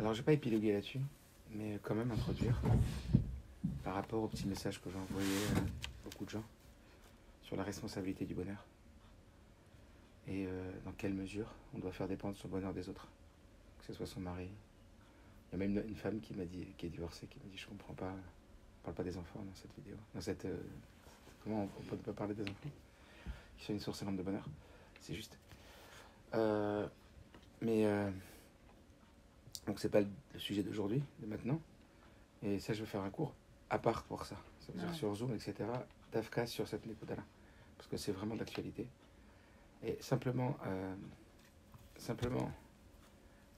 Alors, je vais pas épiloguer là-dessus, mais quand même introduire par rapport au petit message que j'ai envoyé à beaucoup de gens sur la responsabilité du bonheur et dans quelle mesure on doit faire dépendre son bonheur des autres, que ce soit son mari. Il y a même une femme qui m'a dit, qui est divorcée, qui m'a dit je comprends pas, on parle pas des enfants dans cette vidéo, dans cette comment on peut pas parler des enfants qui sont une source énorme de bonheur, c'est juste. Mais donc c'est pas le sujet d'aujourd'hui, de maintenant, et ça je vais faire un cours à part pour ça, ça veut dire sur Zoom, etc. D'Afka sur cette Nekuda-là, parce que c'est vraiment d'actualité. Et simplement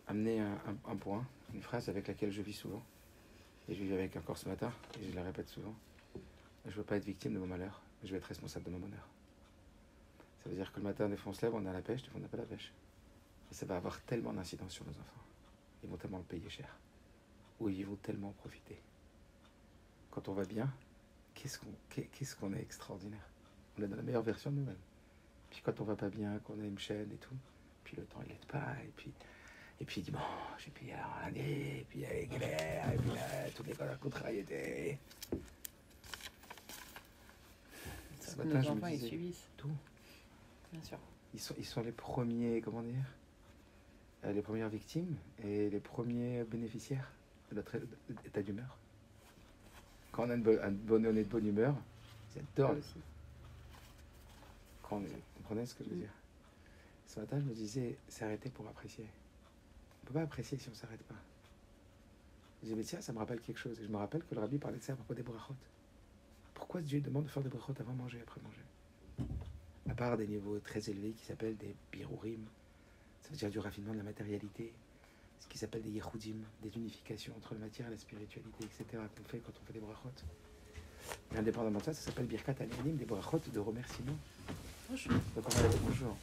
amener un point, une phrase avec laquelle je vis souvent, et je vis avec encore ce matin, et je la répète souvent. Je ne veux pas être victime de mon malheur, mais je veux être responsable de mon bonheur. Ça veut dire que le matin, des fois on se lève, on est à la pêche, des fois on n'a pas la pêche. Et ça va avoir tellement d'incidence sur nos enfants. Ils vont tellement le payer cher. Ou ils vont tellement en profiter. Quand on va bien, qu'est-ce qu'on est extraordinaire. On est dans la meilleure version de nous-mêmes. Puis quand on va pas bien, qu'on a une chaîne et tout, puis le temps il aide pas, et puis dimanche, et puis alors lundi, et puis il y a les galères, et puis là, toutes les contrariétés. Ce matin, nos enfants, ils subissent tout. Bien sûr. Ils sont les premiers, comment dire, les premières victimes et les premiers bénéficiaires de notre état d'humeur. Quand on a un bonheur et de bonne humeur, ils adorent. Quand vous comprenez ce que je veux dire? Ce matin, je me disais, s'arrêter pour apprécier. On ne peut pas apprécier si on ne s'arrête pas. Je disais, mais tiens, ça me rappelle quelque chose. Et je me rappelle que le rabbi parlait de ça à propos des brachot. Pourquoi Dieu demande de faire des brachot avant manger, après manger? À part des niveaux très élevés qui s'appellent des birurim, ça veut dire du raffinement de la matérialité, ce qui s'appelle des yehudim, des unifications entre la matière et la spiritualité, etc., qu'on fait quand on fait des brachot. Et indépendamment de ça, ça s'appelle birkat aninim, des brachot de remerciement. Bonjour. Bonjour.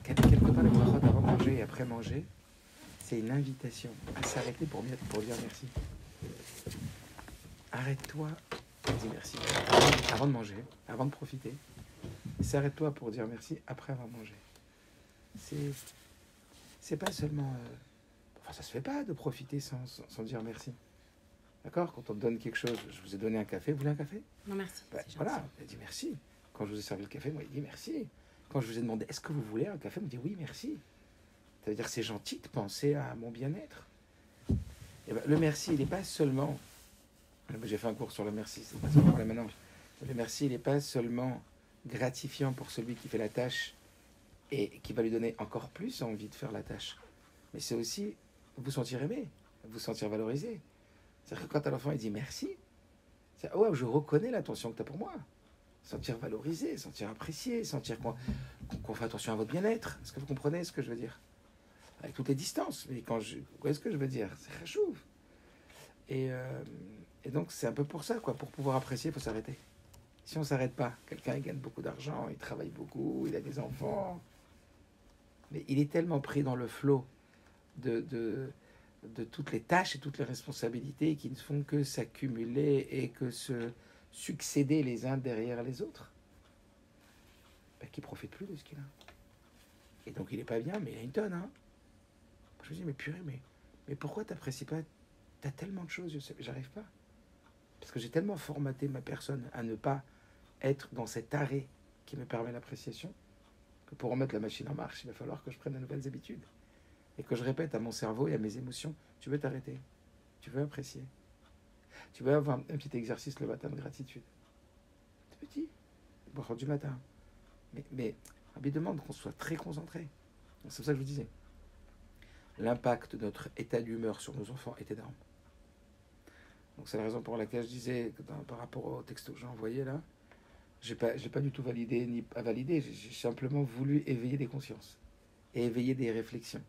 Quelque part, les brachot avant manger et après manger, c'est une invitation à s'arrêter pour dire merci. Arrête-toi et dis merci. Avant de manger, avant de profiter. Et s'arrête-toi pour dire merci après avoir mangé. C'est pas seulement... Enfin, ça se fait pas de profiter sans dire merci. D'accord? Quand on te donne quelque chose, je vous ai donné un café, vous voulez un café? Non, merci. Voilà, il dit merci. Quand je vous ai servi le café, moi, il dit merci. Quand je vous ai demandé, est-ce que vous voulez un café? Vous me dit oui, merci. Ça veut dire c'est gentil de penser à mon bien-être. Et ben, le merci, il n'est pas seulement... J'ai fait un cours sur le merci, c'est pas seulement là maintenant. Le merci, il n'est pas seulement gratifiant pour celui qui fait la tâche et qui va lui donner encore plus envie de faire la tâche. Mais c'est aussi vous sentir aimé, vous sentir valorisé. C'est-à-dire que quand l'enfant il dit merci, c'est oh, je reconnais l'attention que tu as pour moi. Sentir valorisé, sentir apprécié, sentir qu'on fait attention à votre bien-être. Est-ce que vous comprenez ce que je veux dire? Avec toutes les distances, mais vous voyez ce que je veux dire? C'est rachouv. Et donc c'est un peu pour ça, quoi. Pour pouvoir apprécier, il faut s'arrêter. Si on ne s'arrête pas, quelqu'un il gagne beaucoup d'argent, il travaille beaucoup, il a des enfants, mais il est tellement pris dans le flot de toutes les tâches et toutes les responsabilités qui ne font que s'accumuler et que se succéder les uns derrière les autres, qu'il ne profite plus de ce qu'il a. Et donc il n'est pas bien, mais il a une tonne. Hein. Je me dis, mais purée, mais pourquoi tu n'apprécies pas? Tu as tellement de choses, j'arrive pas. Parce que j'ai tellement formaté ma personne à ne pas être dans cet arrêt qui me permet l'appréciation, que pour remettre la machine en marche, il va falloir que je prenne de nouvelles habitudes. Et que je répète à mon cerveau et à mes émotions, tu veux t'arrêter, tu veux apprécier, tu veux avoir un petit exercice le matin de gratitude. C'est petit, le du matin. Mais Rabbi demande qu'on soit très concentré. C'est pour ça que je vous disais, l'impact de notre état d'humeur sur nos enfants est énorme. Donc c'est la raison pour laquelle je disais, par rapport au texto que j'ai envoyé là, je l'ai pas du tout validé ni pas validé, j'ai simplement voulu éveiller des consciences et éveiller des réflexions.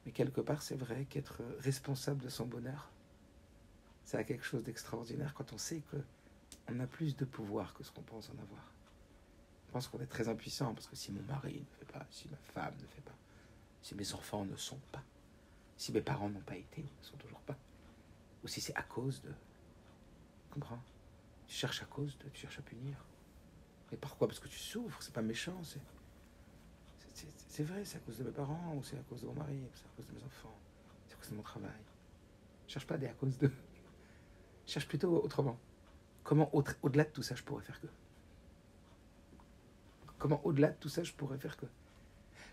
Mais quelque part, c'est vrai qu'être responsable de son bonheur, ça a quelque chose d'extraordinaire quand on sait qu'on a plus de pouvoir que ce qu'on pense en avoir. Je pense qu'on est très impuissant parce que si mon mari ne fait pas, si ma femme ne fait pas, si mes enfants ne sont pas, si mes parents n'ont pas été, ne sont toujours pas, ou si c'est à cause de... Tu comprends? Tu cherches à cause de... Tu cherches à punir. Et pourquoi? Parce que tu souffres, c'est pas méchant, c'est vrai, c'est à cause de mes parents, ou c'est à cause de mon mari, ou c'est à cause de mes enfants. C'est cause de mon travail. Cherche pas des à cause de. Cherche plutôt autrement. Comment au-delà de tout ça, je pourrais faire que. Comment au-delà de tout ça, je pourrais faire que.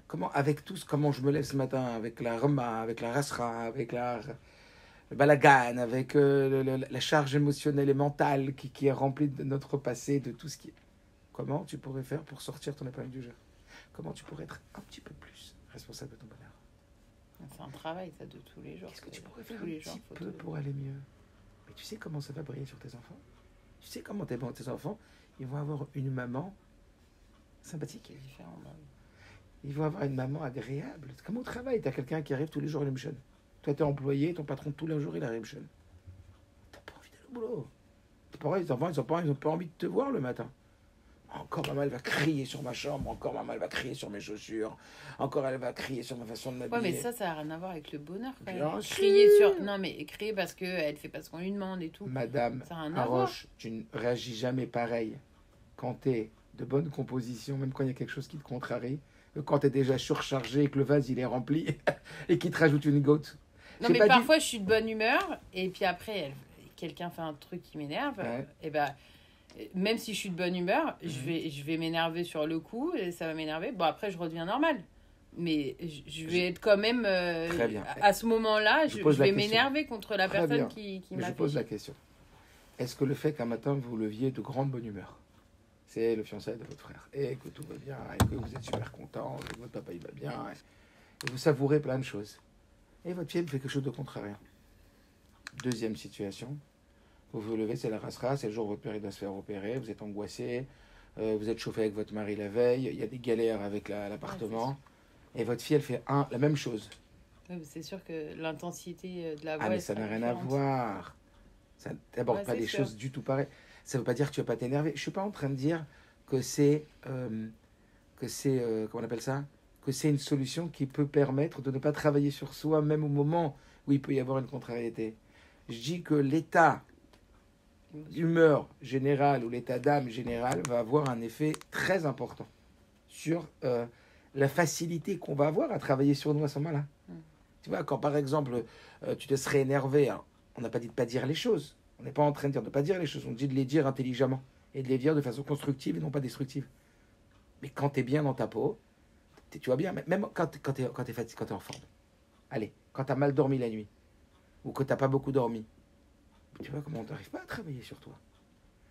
Comment avec tout, comment je me lève ce matin, avec la rema, avec la rasra, avec le balagan, avec la charge émotionnelle et mentale qui est remplie de notre passé, de tout ce qui est. Comment tu pourrais faire pour sortir ton épingle du jeu? Comment tu pourrais être un petit peu plus responsable de ton bonheur? C'est un travail, ça, de tous les jours. Qu'est-ce que tu pourrais faire un petit peu pour aller mieux? Mais tu sais comment ça va briller sur tes enfants? Tu sais comment tes enfants, ils vont avoir une maman sympathique. Qui est différent, bah oui. Ils vont avoir une maman agréable. C'est comme au travail, tu as quelqu'un qui arrive tous les jours à l'émission. Toi, tu es employé, ton patron, tous les jours, il arrive à l'émission. Tu n'as pas envie d'aller au boulot. C'est pareil, les enfants, ils n'ont pas envie de te voir le matin. Encore maman, elle va crier sur ma chambre. Encore maman, elle va crier sur mes chaussures. Encore elle va crier sur ma façon de m'habiller. Ouais, mais ça n'a rien à voir avec le bonheur. Quand Bien même. sûr. Crier sur... Non, mais crier parce qu'elle fait pas ce qu'on lui demande et tout. Madame Ça a rien à Haroche, tu ne réagis jamais pareil quand tu es de bonne composition, même quand il y a quelque chose qui te contrarie, que quand tu es déjà surchargé et que le vase il est rempli et qu'il te rajoute une goutte. Non, mais parfois je suis de bonne humeur et puis après, quelqu'un fait un truc qui m'énerve. Ouais. Et ben, même si je suis de bonne humeur, je vais m'énerver sur le coup et ça va m'énerver. Bon, après, je redeviens normal. Mais je vais être quand même... Très bien. À ce moment-là, je vais m'énerver contre la Très personne bien. qui Mais m'a je fait pose la chier. question. Est-ce que le fait qu'un matin vous leviez de grande bonne humeur, c'est le fiançailles de votre frère, et que tout va bien, et que vous êtes super content, et que votre papa il va bien, et vous savourez plein de choses, et votre fille fait quelque chose de contrariant. Deuxième situation, vous vous levez, c'est la rasera, c'est le jour où votre père il doit se faire opérer, vous êtes angoissé, vous êtes chauffé avec votre mari la veille, il y a des galères avec l'appartement, et votre fille elle fait la même chose. Ouais, c'est sûr que l'intensité de la voix... Ah mais ça n'a rien à voir. Ça n'aborde pas des choses du tout pareilles. Ça ne veut pas dire que tu ne vas pas t'énerver. Je ne suis pas en train de dire que c'est, comment on appelle ça, que c'est une solution qui peut permettre de ne pas travailler sur soi, même au moment où il peut y avoir une contrariété. Je dis que l'état d'humeur générale ou l'état d'âme général va avoir un effet très important sur la facilité qu'on va avoir à travailler sur nous à ce moment-là. Tu vois, quand par exemple, tu te serais énervé, hein, on n'a pas dit de ne pas dire les choses. On n'est pas en train de dire de ne pas dire les choses. On dit de les dire intelligemment et de les dire de façon constructive et non pas destructive. Mais quand tu es bien dans ta peau, tu vas bien. Même quand tu es fatigué, quand tu es en forme. Allez, quand tu as mal dormi la nuit ou que tu n'as pas beaucoup dormi, tu vois comment on n'arrive pas à travailler sur toi.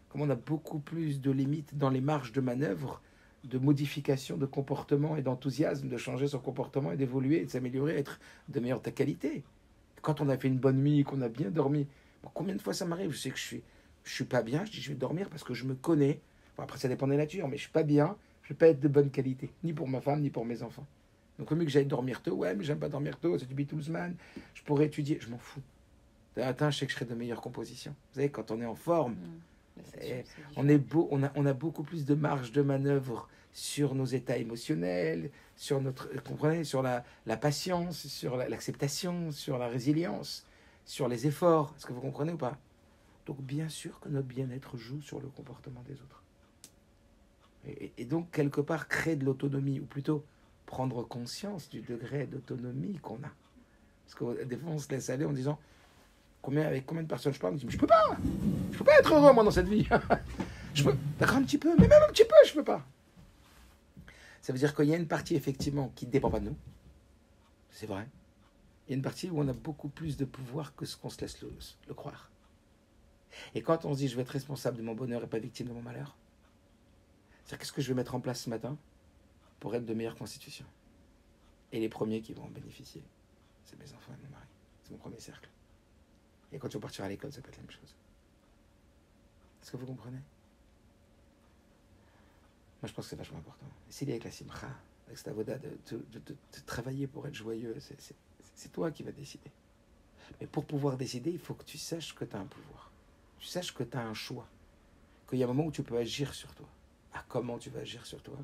Comment on a beaucoup plus de limites dans les marges de manœuvre, de modification de comportement et d'enthousiasme, de changer son comportement et d'évoluer, et de s'améliorer, être de meilleure qualité. Quand on a fait une bonne nuit, qu'on a bien dormi, bon, combien de fois ça m'arrive? Je sais que je suis pas bien, je dis je vais dormir parce que je me connais. Bon, après ça dépend des natures, mais je suis pas bien, je vais pas être de bonne qualité, ni pour ma femme, ni pour mes enfants. Donc au mieux que j'aille dormir tôt, ouais mais j'aime pas dormir tôt, c'est du Beatlesman, je pourrais étudier, je m'en fous. Attends, je sais que je serai de meilleure composition. Vous savez, quand on est en forme, on a beaucoup plus de marge de manœuvre sur nos états émotionnels, sur notre, comprenez, sur la patience, sur l'acceptation, sur la résilience, sur les efforts. Est-ce que vous comprenez ou pas? Donc bien sûr que notre bien-être joue sur le comportement des autres. Et donc quelque part créer de l'autonomie, ou plutôt prendre conscience du degré d'autonomie qu'on a. Parce que des fois on se laisse aller en disant avec combien de personnes je parle, on dit mais je peux pas être heureux moi dans cette vie. Je peux, d'accord, un petit peu, mais même un petit peu, je peux pas. Ça veut dire qu'il y a une partie effectivement qui ne dépend pas de nous, c'est vrai. Il y a une partie où on a beaucoup plus de pouvoir que ce qu'on se laisse le croire. Et quand on se dit je vais être responsable de mon bonheur et pas victime de mon malheur, c'est-à-dire qu'est-ce que je vais mettre en place ce matin pour être de meilleure constitution. Et les premiers qui vont en bénéficier, c'est mes enfants et mon mari. C'est mon premier cercle. Et quand tu vas partir à l'école, ça peut être la même chose. Est-ce que vous comprenez? Moi, je pense que c'est vachement important. Et s'il est avec la simcha, avec cette avoda de travailler pour être joyeux, c'est toi qui vas décider. Mais pour pouvoir décider, il faut que tu saches que tu as un pouvoir. Tu saches que tu as un choix. Qu'il y a un moment où tu peux agir sur toi. Ah, comment tu vas agir sur toi?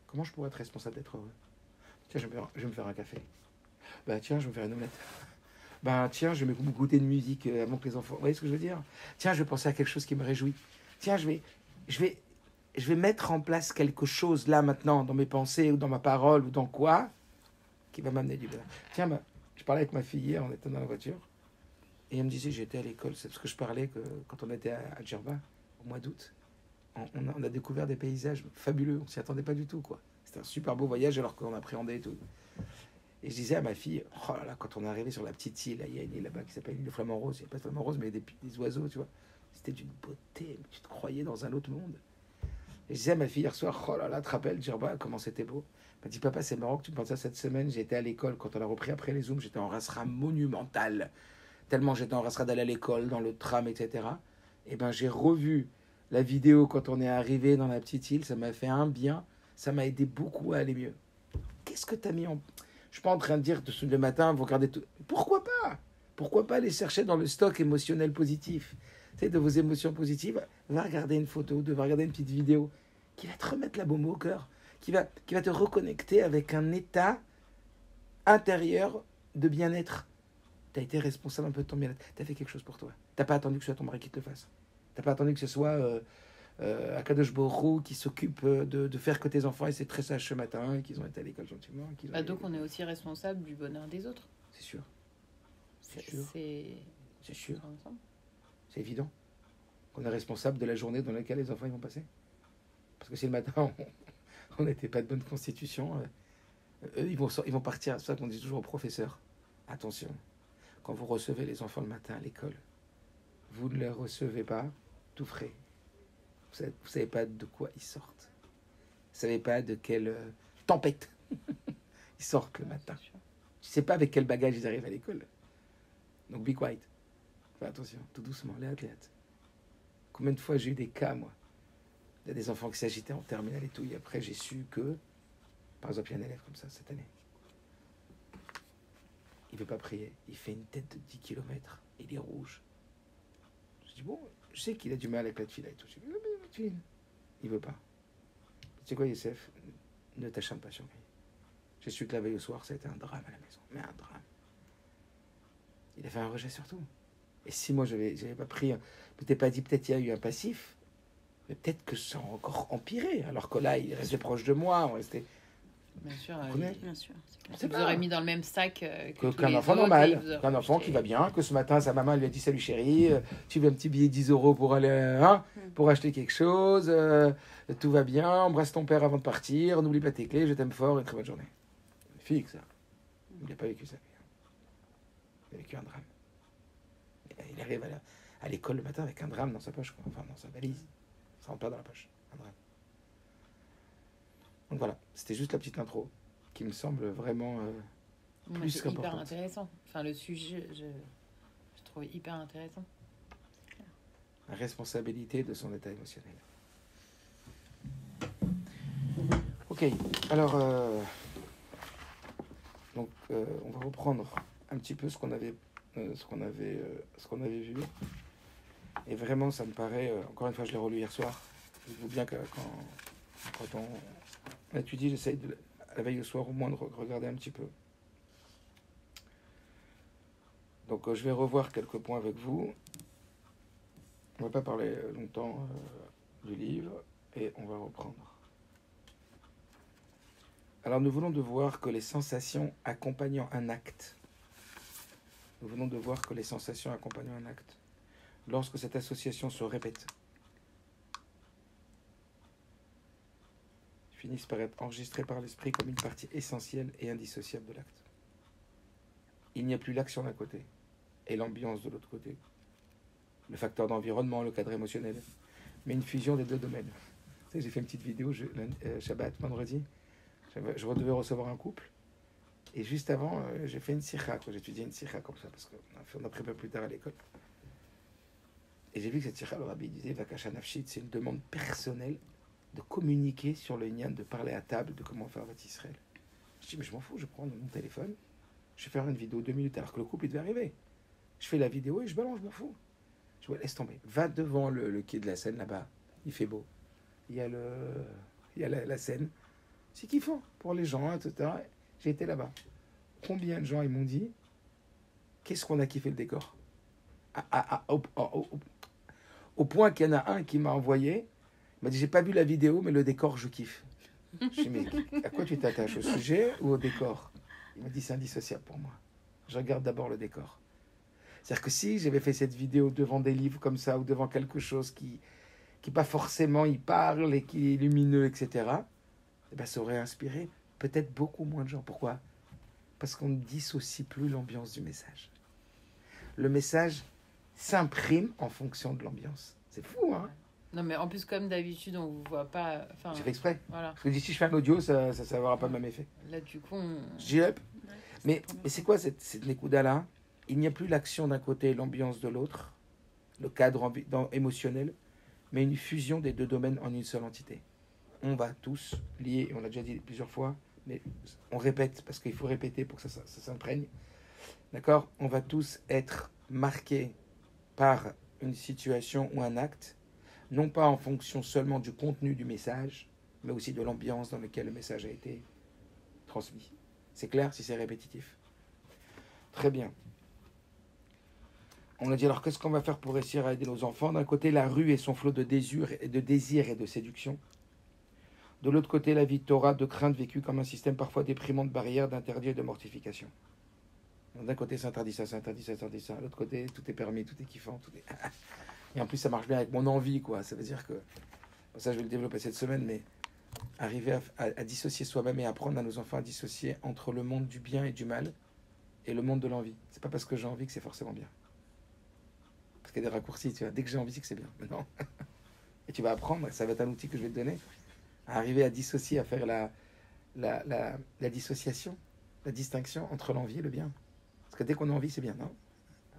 Comment je pourrais être responsable d'être heureux? Tiens, je vais me faire un café. Bah tiens, je vais me faire une omelette. Ben tiens, je vais me goûter de musique avant que les enfants... Vous voyez ce que je veux dire? Tiens, je vais penser à quelque chose qui me réjouit. Tiens, je vais mettre en place quelque chose là maintenant, dans mes pensées, ou dans ma parole, ou dans quoi, qui va m'amener du bonheur. Tiens, ben, Je parlais avec ma fille hier, on était dans la voiture. Et elle me disait, j'étais à l'école. C'est parce que je parlais que quand on était à Djerba, au mois d'août, on a découvert des paysages fabuleux. On s'y attendait pas du tout, quoi. C'était un super beau voyage alors qu'on appréhendait et tout. Et je disais à ma fille, oh là là, quand on est arrivé sur la petite île, il y a une île là-bas qui s'appelle l'île de Flamand Rose. Il n'y a pas de Flamand Rose, mais il y a des oiseaux, tu vois. C'était d'une beauté. Tu te croyais dans un autre monde. Et je disais à ma fille hier soir, oh là là, tu te rappelles, Djerba, comment c'était beau. Elle m'a dit, papa, c'est marrant que tu me penses ça cette semaine. J'étais à l'école, quand on a repris après les Zooms, j'étais en rasera monumental. Tellement j'étais en rasera d'aller à l'école, dans le tram, etc. Et ben j'ai revu la vidéo quand on est arrivé dans la petite île. Ça m'a fait un bien. Ça m'a aidé beaucoup à aller mieux. Qu'est-ce que tu as mis en... Je suis pas en train de dire le matin, vous regardez tout. Pourquoi pas? Pourquoi pas aller chercher dans le stock émotionnel positif? Tu sais, de vos émotions positives, va regarder une photo, va regarder une petite vidéo qui va te remettre la baume au cœur, qui va te reconnecter avec un état intérieur de bien-être. Tu as été responsable un peu de ton bien-être. Tu as fait quelque chose pour toi. Tu n'as pas attendu que ce soit ton mari qui te le fasse. Tu n'as pas attendu que ce soit Akadosh Baruch Hu qui s'occupe de faire que tes enfants étaient très sages ce matin, et qu'ils ont été à l'école gentiment. Donc on est aussi responsable du bonheur des autres. C'est sûr. C'est sûr. C'est évident qu'on est responsable de la journée dans laquelle les enfants ils vont passer. Parce que si le matin on n'était pas de bonne constitution, eux ils vont partir. C'est ça qu'on dit toujours aux professeurs. Attention, quand vous recevez les enfants le matin à l'école, vous ne les recevez pas tout frais. Vous savez pas de quoi ils sortent. Vous savez pas de quelle tempête ils sortent le matin. Tu sais pas avec quel bagage ils arrivent à l'école. Donc be quiet. Fais attention, tout doucement, léat. Combien de fois j'ai eu des cas, moi? Il y a des enfants qui s'agitaient en terminale et tout, et après j'ai su que, par exemple, il y a un élève comme ça cette année. Il ne veut pas prier, il fait une tête de 10 km, il est rouge. Je dis, bon, je sais qu'il a du mal avec la tefila et tout. Je dis, il veut pas. Tu sais quoi, Youssef? Ne t'acharne pas sur lui. J'ai su que la veille au soir, ça a été un drame à la maison. Mais un drame. Il a fait un rejet surtout. Et si moi, j'avais pas pris... Peut-être pas dit, peut-être il y a eu un passif, mais peut-être que ça a encore empiré. Alors que là, il restait proche de moi, on restait... Bien sûr, bien sûr. Vous aurez mis dans le même sac qu'un enfant normal, qu'un enfant qui va bien, que ce matin sa maman lui a dit salut chérie, tu veux un petit billet de 10 € pour aller pour acheter quelque chose, tout va bien, embrasse ton père avant de partir, n'oublie pas tes clés, je t'aime fort, une très bonne journée. Une fille que ça. Il n'a pas vécu ça. Il a vécu un drame. Il arrive à l'école le matin avec un drame dans sa poche, quoi. Enfin dans sa valise. Ça rentre pas dans la poche. Un drame. Donc voilà, c'était juste la petite intro qui me semble vraiment plus qu'importante. Hyper intéressant. Enfin, le sujet, je trouve hyper intéressant. La responsabilité de son état émotionnel. Ok, alors on va reprendre un petit peu ce qu'on avait vu. Et vraiment, ça me paraît, encore une fois, je l'ai relu hier soir. Je vous bien que quand on étudie, j'essaye à la veille au soir au moins de regarder un petit peu. Donc je vais revoir quelques points avec vous. On ne va pas parler longtemps du livre et on va reprendre. Alors nous venons de voir que les sensations accompagnant un acte, lorsque cette association se répète, finissent par être enregistrés par l'esprit comme une partie essentielle et indissociable de l'acte. Il n'y a plus l'action d'un côté et l'ambiance de l'autre côté. Le facteur d'environnement, le cadre émotionnel, mais une fusion des deux domaines. Tu sais, j'ai fait une petite vidéo Shabbat, vendredi. Je devais recevoir un couple. Et juste avant, j'ai fait une sikha. J'ai étudié une sikha comme ça, parce qu'on a pris un peu plus tard à l'école. Et j'ai vu que cette sikha, le rabbi disait, Vakasha Nafshit, c'est une demande personnelle de communiquer sur le Inyan, de parler à table, de comment faire votre Israël. Je dis, mais je m'en fous, je prends mon téléphone, je vais faire une vidéo 2 minutes alors que le couple il devait arriver. Je fais la vidéo et je balance, je m'en fous. Je vois, laisse tomber. Va devant le quai de la Seine là-bas, il fait beau. Il y a la Seine. C'est kiffant pour les gens, etc. J'ai été là-bas. Combien de gens ils m'ont dit, qu'est-ce qu'on a kiffé le décor? Au point qu'il y en a un qui m'a envoyé. Il m'a dit, j'ai pas vu la vidéo, mais le décor, je kiffe. Je lui ai dit, mais à quoi tu t'attaches? Au sujet ou au décor? Il m'a dit, c'est indissociable pour moi. Je regarde d'abord le décor. C'est-à-dire que si j'avais fait cette vidéo devant des livres comme ça, ou devant quelque chose qui pas forcément y parle et qui est lumineux, etc., eh ben, ça aurait inspiré peut-être beaucoup moins de gens. Pourquoi? Parce qu'on ne dissocie plus l'ambiance du message. Le message s'imprime en fonction de l'ambiance. C'est fou, hein? Non, mais en plus, comme d'habitude, on vous voit pas. Enfin, J'ai fait exprès. voilà. Parce que d'ici, je fais un audio, ça n'aura pas le même effet. Là, du coup, on... Je dis, hop. Mais c'est quoi cette Nekuda-là? Il n'y a plus l'action d'un côté et l'ambiance de l'autre, le cadre émotionnel, mais une fusion des deux domaines en une seule entité. On va tous lier, on l'a déjà dit plusieurs fois, mais on répète parce qu'il faut répéter pour que ça s'imprègne. D'accord? On va tous être marqués par une situation ou un acte, non pas en fonction seulement du contenu du message, mais aussi de l'ambiance dans laquelle le message a été transmis. C'est clair si c'est répétitif? Très bien. On a dit alors qu'est-ce qu'on va faire pour réussir à aider nos enfants? D'un côté, la rue et son flot de désir et de séduction. De l'autre côté, la vie de Torah, de crainte vécue comme un système parfois déprimant de barrières, d'interdits et de mortification. D'un côté, c'est interdit ça, c'est interdit ça, c'est interdit ça. De l'autre côté, tout est permis, tout est kiffant, tout est... Et en plus, ça marche bien avec mon envie, quoi. Ça veut dire que... Ça, je vais le développer cette semaine, mais arriver à dissocier soi-même et apprendre à nos enfants à dissocier entre le monde du bien et du mal et le monde de l'envie. C'est pas parce que j'ai envie que c'est forcément bien. Parce qu'il y a des raccourcis, tu vois. Dès que j'ai envie, c'est que c'est bien. Mais non. Et tu vas apprendre, ça va être un outil que je vais te donner, à arriver à dissocier, à faire la dissociation, la distinction entre l'envie et le bien. Parce que dès qu'on a envie, c'est bien, non?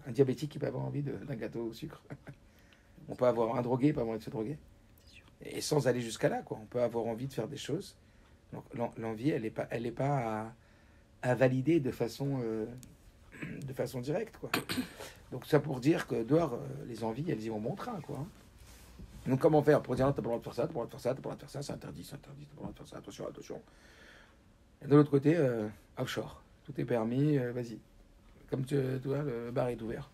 Un diabétique, il peut avoir envie d'un gâteau au sucre. On peut avoir un drogué, il peut avoir envie de se droguer. Et sans aller jusqu'à là, quoi. On peut avoir envie de faire des choses. Donc l'envie, elle n'est pas à valider de façon directe, quoi. Donc ça pour dire que dehors, les envies, elles y vont bon train, quoi. Donc comment faire pour dire non, t'as pas le droit de faire ça, t'as pas le droit de faire ça, t'as pas le droit de faire ça, c'est interdit, t'as pas le droit de faire ça, attention, attention. Et de l'autre côté, offshore, tout est permis, vas-y. Comme tu vois, le bar est ouvert.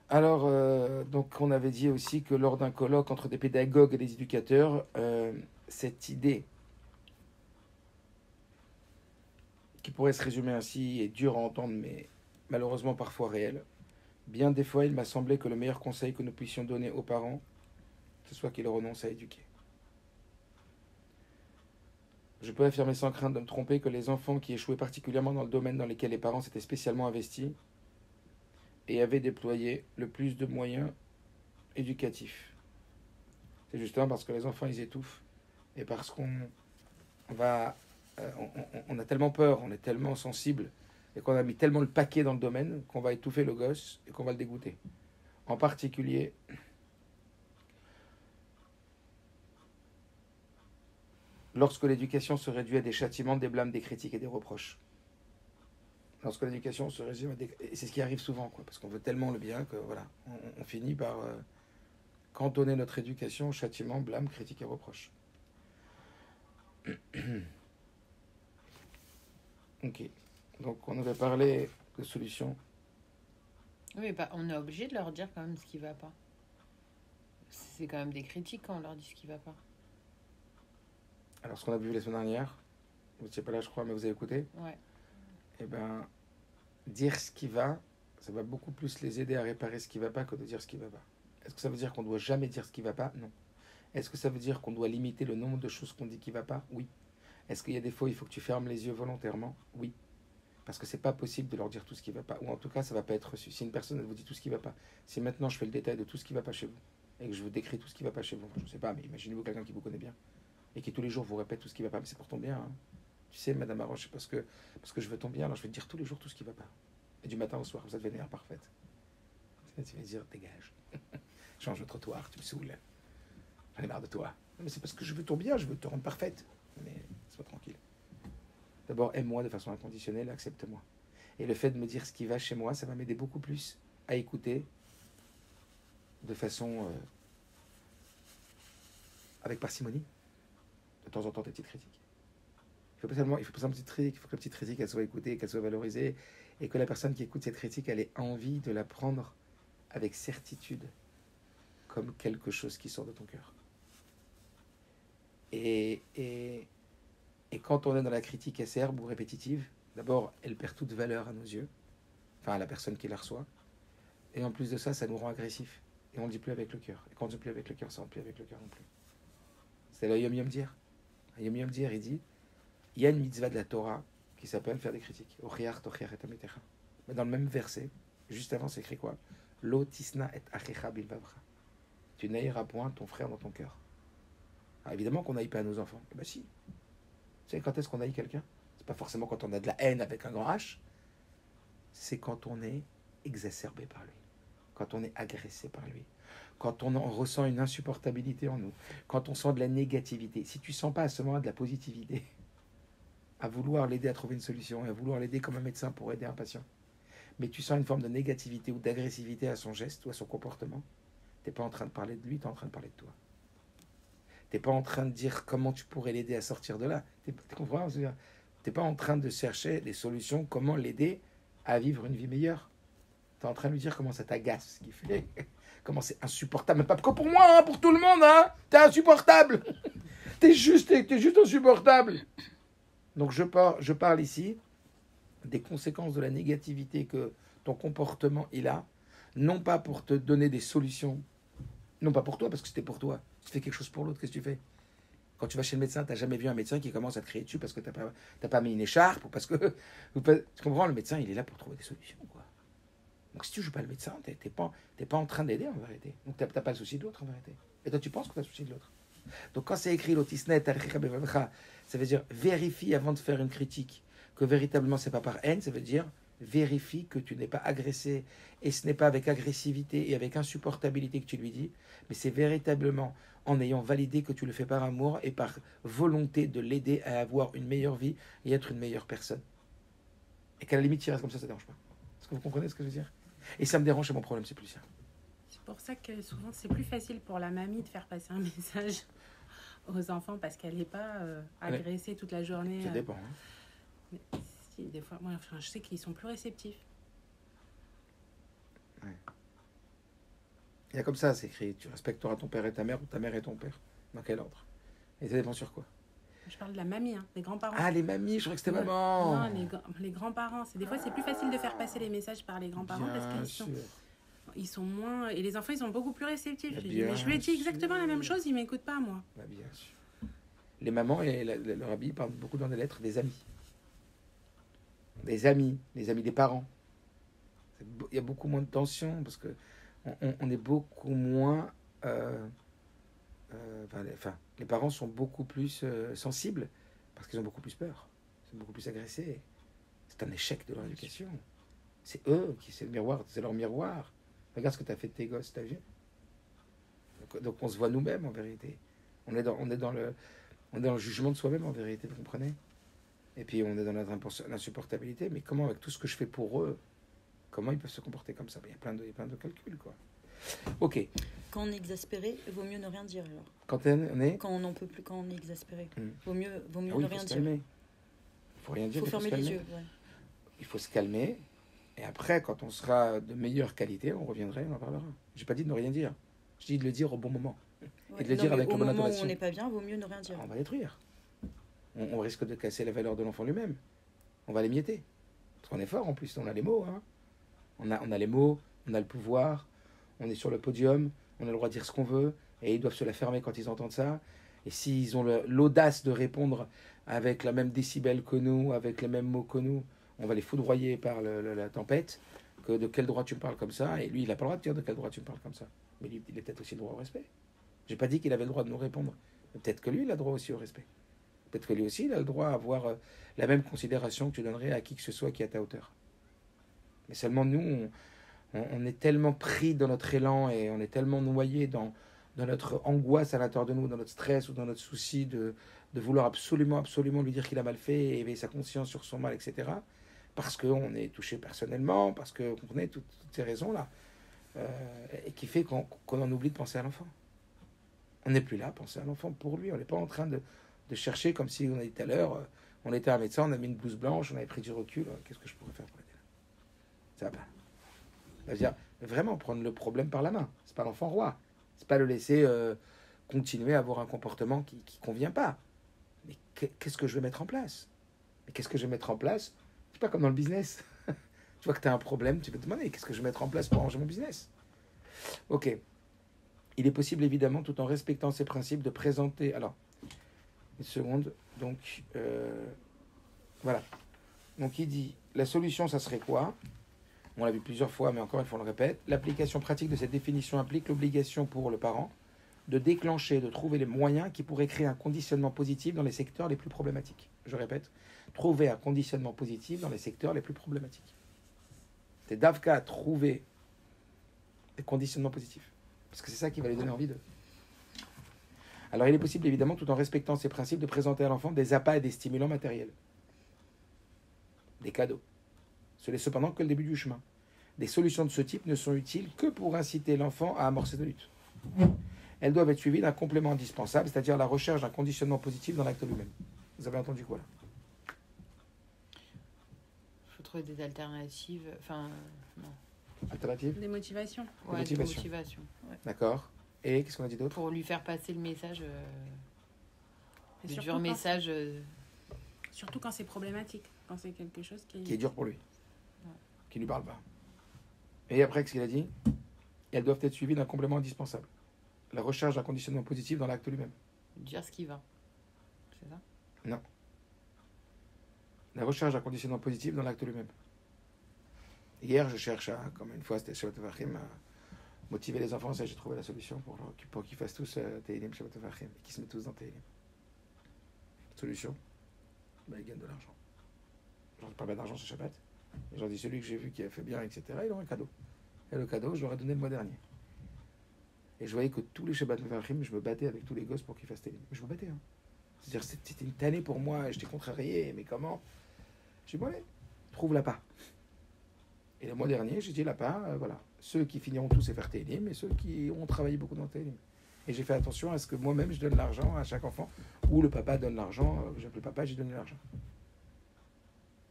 Alors, donc on avait dit aussi que lors d'un colloque entre des pédagogues et des éducateurs, cette idée qui pourrait se résumer ainsi est dure à entendre, mais malheureusement parfois réelle. Bien des fois, il m'a semblé que le meilleur conseil que nous puissions donner aux parents, ce soit qu'ils renoncent à éduquer. Je peux affirmer sans crainte de me tromper que les enfants qui échouaient particulièrement dans le domaine dans lequel les parents s'étaient spécialement investis et avaient déployé le plus de moyens éducatifs. C'est justement parce que les enfants, ils étouffent et parce qu'on va... on a tellement peur, on est tellement sensible et qu'on a mis tellement le paquet dans le domaine qu'on va étouffer le gosse et qu'on va le dégoûter. En particulier, lorsque l'éducation se réduit à des châtiments, des blâmes, des critiques et des reproches. Lorsque l'éducation se résume à des... Et c'est ce qui arrive souvent, quoi, parce qu'on veut tellement le bien que voilà, on finit par cantonner notre éducation au châtiment, blâme, critique et reproche. Ok. Donc on avait parlé de solutions. Oui, bah, on est obligé de leur dire quand même ce qui va pas. C'est quand même des critiques quand on leur dit ce qui va pas. Alors ce qu'on a vu la semaine dernière, vous n'étiez pas là je crois, mais vous avez écouté. Ouais. Eh bien, dire ce qui va, ça va beaucoup plus les aider à réparer ce qui va pas que de dire ce qui va pas. Est-ce que ça veut dire qu'on doit jamais dire ce qui va pas? Non. Est-ce que ça veut dire qu'on doit limiter le nombre de choses qu'on dit qui va pas? Oui. Est-ce qu'il y a des fois il faut que tu fermes les yeux volontairement? Oui. Parce que c'est pas possible de leur dire tout ce qui va pas. Ou en tout cas, ça va pas être reçu. Si une personne elle vous dit tout ce qui va pas, si maintenant je fais le détail de tout ce qui va pas chez vous, et que je vous décris tout ce qui va pas chez vous, enfin, je sais pas, mais imaginez-vous quelqu'un qui vous connaît bien, et qui tous les jours vous répète tout ce qui va pas, mais c'est pour ton bien. Hein. Tu sais, Madame Arroche, parce que je veux ton bien, alors je vais te dire tous les jours tout ce qui va pas. Et du matin au soir, vous êtes vénère parfaite. Tu vas dire, dégage. Change le trottoir, tu me saoules. J'en ai marre de toi. Mais c'est parce que je veux ton bien, je veux te rendre parfaite. Mais sois tranquille. D'abord, aime-moi de façon inconditionnelle, accepte-moi. Et le fait de me dire ce qui va chez moi, ça va m'aider beaucoup plus à écouter de façon avec parcimonie, de temps en temps, tes petites critiques. Il faut pas seulement une petite critique, il faut que la petite critique elle soit écoutée, qu'elle soit valorisée, et que la personne qui écoute cette critique, elle ait envie de la prendre avec certitude, comme quelque chose qui sort de ton cœur. Et quand on est dans la critique acerbe ou répétitive, D'abord, elle perd toute valeur à nos yeux, enfin à la personne qui la reçoit. Et en plus de ça, ça nous rend agressifs. Et on ne le dit plus avec le cœur. Et quand on ne dit plus avec le cœur, ça ne rend plus avec le cœur non plus. C'est le Yom Yom Dir. Le Yom Yom Dir, il dit, il y a une mitzvah de la Torah qui s'appelle faire des critiques. Mais dans le même verset, juste avant, c'est écrit quoi? Lo tisna et achecha bilvavcha. Tu n'haïras point ton frère dans ton cœur. Alors évidemment qu'on n'haït pas nos enfants. Eh bien si. Tu sais, quand est-ce qu'on haït quelqu'un? C'est pas forcément quand on a de la haine avec un grand H. C'est quand on est exacerbé par lui. Quand on est agressé par lui. Quand on en ressent une insupportabilité en nous. Quand on sent de la négativité. Si tu sens pas à ce moment de la positivité, à vouloir l'aider à trouver une solution, et à vouloir l'aider comme un médecin pour aider un patient, mais tu sens une forme de négativité ou d'agressivité à son geste ou à son comportement, tu n'es pas en train de parler de lui, tu es en train de parler de toi. Tu n'es pas en train de dire comment tu pourrais l'aider à sortir de là. Tu comprends? Tu n'es pas en train de chercher des solutions, comment l'aider à vivre une vie meilleure. Tu es en train de lui dire comment ça t'agace ce qu'il fait, comment c'est insupportable, mais pas que pour moi, hein, pour tout le monde, hein. T'es insupportable. T'es juste insupportable. Donc je parle ici des conséquences de la négativité que ton comportement il a, non pas pour te donner des solutions, non pas pour toi, parce que c'était pour toi. Tu fais quelque chose pour l'autre, qu'est-ce que tu fais? Quand tu vas chez le médecin, tu n'as jamais vu un médecin qui commence à te crier dessus parce que tu n'as pas mis une écharpe ou parce que... Tu comprends, le médecin, il est là pour trouver des solutions, quoi. Donc si tu ne joues pas le médecin, tu n'es pas en train d'aider en vérité. Donc tu n'as pas le souci de l'autre en vérité. Et toi, tu penses que tu as le souci de l'autre. Donc quand c'est écrit l'autisnet, ça veut dire vérifie avant de faire une critique que véritablement c'est pas par haine, ça veut dire vérifie que tu n'es pas agressé et ce n'est pas avec agressivité et avec insupportabilité que tu lui dis, mais c'est véritablement en ayant validé que tu le fais par amour et par volonté de l'aider à avoir une meilleure vie et être une meilleure personne. Et qu'à la limite, il reste comme ça ne dérange pas. Est-ce que vous comprenez ce que je veux dire? Et ça me dérange, c'est mon problème, c'est plus ça. C'est pour ça que souvent c'est plus facile pour la mamie de faire passer un message aux enfants parce qu'elle n'est pas agressée toute la journée. Ça dépend. Mais si, des fois, moi, je sais qu'ils sont plus réceptifs. Ouais. Il y a comme ça, c'est écrit. Tu respecteras ton père et ta mère ou ta mère et ton père. Dans quel ordre? Et ça dépend sur quoi? Je parle de la mamie, hein, les grands-parents. Ah, les mamies, je crois que c'était maman. Non, les grands-parents. Des fois, c'est plus facile de faire passer les messages par les grands-parents parce qu'ils sont moins... Et les enfants, ils sont beaucoup plus réceptifs. Mais je lui ai dit exactement la même chose, ils ne m'écoutent pas, moi. Bah, bien sûr. Les mamans et le rabbi parlent beaucoup dans les lettres des amis. Les amis des parents. Il y a beaucoup moins de tension parce que on est beaucoup moins... les parents sont beaucoup plus sensibles parce qu'ils ont beaucoup plus peur. Ils sont beaucoup plus agressés. C'est un échec de leur éducation. C'est eux qui, c'est le miroir, c'est leur miroir. Regarde ce que tu as fait de tes gosses, t'as vu? Donc on se voit nous-mêmes en vérité. On est dans le jugement de soi-même en vérité, vous comprenez? Et puis on est dans l'insupportabilité. Mais comment, avec tout ce que je fais pour eux, comment ils peuvent se comporter comme ça? Il y a plein de calculs, quoi. Ok. Quand on est exaspéré, il vaut mieux ne rien dire alors. Quand on est... Quand on n'en peut plus, quand on est exaspéré. Vaut mieux oui, ne rien dire. Il faut rien dire. Il faut fermer les yeux. Ouais. Il faut se calmer. Et après, quand on sera de meilleure qualité, on reviendra et on en parlera. Je n'ai pas dit de ne rien dire. Je dis de le dire au bon moment. Ouais. Et de le dire avec la bonne intonation. Au moment où intonation. on n'est pas bien, vaut mieux ne rien dire. On va détruire. On risque de casser la valeur de l'enfant lui-même. On va l'émietter. Parce qu'on est fort en plus, on a les mots. Hein. On a les mots, on a le pouvoir, on est sur le podium, on a le droit de dire ce qu'on veut, et ils doivent se la fermer quand ils entendent ça. Et s'ils ont l'audace de répondre avec la même décibel que nous, avec les mêmes mots que nous, on va les foudroyer par la tempête. Que de quel droit tu me parles comme ça? Et lui, il n'a pas le droit de dire de quel droit tu me parles comme ça. Mais lui, il a peut-être aussi le droit au respect. J'ai pas dit qu'il avait le droit de nous répondre. Mais peut-être que lui, il a le droit aussi au respect. Peut-être que lui aussi, il a le droit à avoir la même considération que tu donnerais à qui que ce soit qui est à ta hauteur. Mais seulement nous, on est tellement pris dans notre élan et on est tellement noyé dans notre angoisse à l'intérieur de nous, dans notre stress ou dans notre souci de vouloir absolument lui dire qu'il a mal fait et éveiller sa conscience sur son mal, etc. Parce qu'on est touché personnellement, parce qu'on connaît toutes ces raisons-là, et qui fait qu'on en oublie de penser à l'enfant. On n'est plus là à penser à l'enfant pour lui. On n'est pas en train de chercher comme si on a dit tout à l'heure, on était un médecin, on a mis une blouse blanche, on avait pris du recul, qu'est-ce que je pourrais faire pour l'aider là? Ça va pas. C'est-à-dire vraiment prendre le problème par la main. C'est pas l'enfant roi. C'est pas le laisser continuer à avoir un comportement qui convient pas. Mais qu'est-ce que je vais mettre en place? Mais qu'est-ce que je vais mettre en place? C'est pas comme dans le business. Tu vois que tu as un problème, tu peux te demander qu'est-ce que je vais mettre en place pour arranger mon business. Ok. Il est possible, évidemment, tout en respectant ces principes, de présenter... Alors, une seconde. Donc, voilà. Donc, il dit, la solution, ça serait quoi? On l'a vu plusieurs fois, mais encore une fois, on le répète. L'application pratique de cette définition implique l'obligation pour le parent de déclencher, de trouver les moyens qui pourraient créer un conditionnement positif dans les secteurs les plus problématiques. Je répète, trouver un conditionnement positif dans les secteurs les plus problématiques. C'est Davka à trouver des conditionnements positifs. Parce que c'est ça qui va lui donner envie de... Alors, il est possible, évidemment, tout en respectant ces principes, de présenter à l'enfant des appâts et des stimulants matériels. Des cadeaux. Ce n'est cependant que le début du chemin. Des solutions de ce type ne sont utiles que pour inciter l'enfant à amorcer de lutte. Elles doivent être suivies d'un complément indispensable, c'est-à-dire la recherche d'un conditionnement positif dans l'acte lui-même. Vous avez entendu quoi là? Il faut trouver des alternatives. Enfin, non. Alternatives? Des motivations. Ouais, des motivations. Ouais. D'accord. Et qu'est-ce qu'on a dit d'autre? Pour lui faire passer le message. Et Le dur message. Surtout quand c'est problématique. Quand c'est quelque chose qui est dur pour lui. Ouais. Qui ne lui parle pas. Et après, qu'est-ce qu'il a dit? Elles doivent être suivies d'un complément indispensable. La recherche d'un conditionnement positif dans l'acte lui-même. Dire ce qui va. C'est ça? Non. La recherche d'un conditionnement positif dans l'acte lui-même. Hier, je cherche à, comme une fois, c'était Shabbat Vachim, à motiver les enfants. Ça, j'ai trouvé la solution pour qu'ils fassent tous Tehillim Shabbat Vachim et qu'ils se mettent tous dans Tehillim. Solution, ils gagnent de l'argent. J'en ai pas d'argent ce Shabbat. Et j'en dis celui que j'ai vu qui a fait bien, etc., il aura un cadeau. Et le cadeau, je l'aurais donné le mois dernier. Et je voyais que tous les Shabbat Vachim, je me battais avec tous les gosses pour qu'ils fassent Tehillim. Je me battais. Hein. C'est-à-dire, c'était une tannée pour moi, j'étais contrarié, mais comment? J'ai dit, bon, allez, trouve la part. Et le mois dernier, j'ai dit la part, voilà. Ceux qui finiront tous à faire Tehillim et ceux qui ont travaillé beaucoup dans Tehillim. Et j'ai fait attention à ce que moi-même, je donne l'argent à chaque enfant, ou le papa donne l'argent, j'appelle papa, j'ai donné l'argent.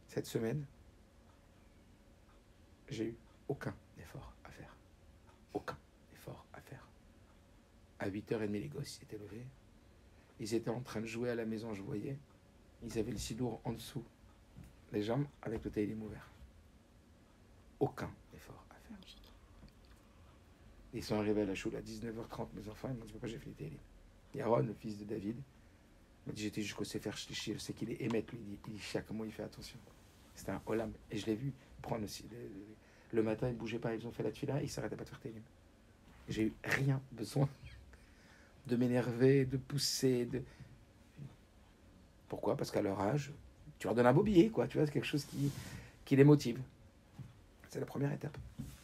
Cette semaine, j'ai eu aucun effort à faire. Aucun effort à faire. À 8h30, les gosses s'étaient levés. Ils étaient en train de jouer à la maison, je voyais. Ils avaient le sidour en dessous, les jambes, avec le Tehillim ouvert. Aucun effort à faire. Ils sont arrivés à la choule à 19h30, mes enfants, ils m'ont dit, papa, j'ai fait les Tehillim. Yaron, le fils de David, m'a dit, j'étais jusqu'au Sefer Shlishi, je sais qu'il est émet, lui, il dit chaque mot, il fait attention. C'était un olam. Et je l'ai vu prendre aussi. Le matin, ils ne bougeaient pas, ils ont fait la tefila, ils ne s'arrêtaient pas de faire Tehillim. J'ai eu rien besoin de m'énerver, de pousser, de... Pourquoi? Parce qu'à leur âge, tu leur donnes un beau billet, quoi. Tu vois, c'est quelque chose qui les motive. C'est la première étape.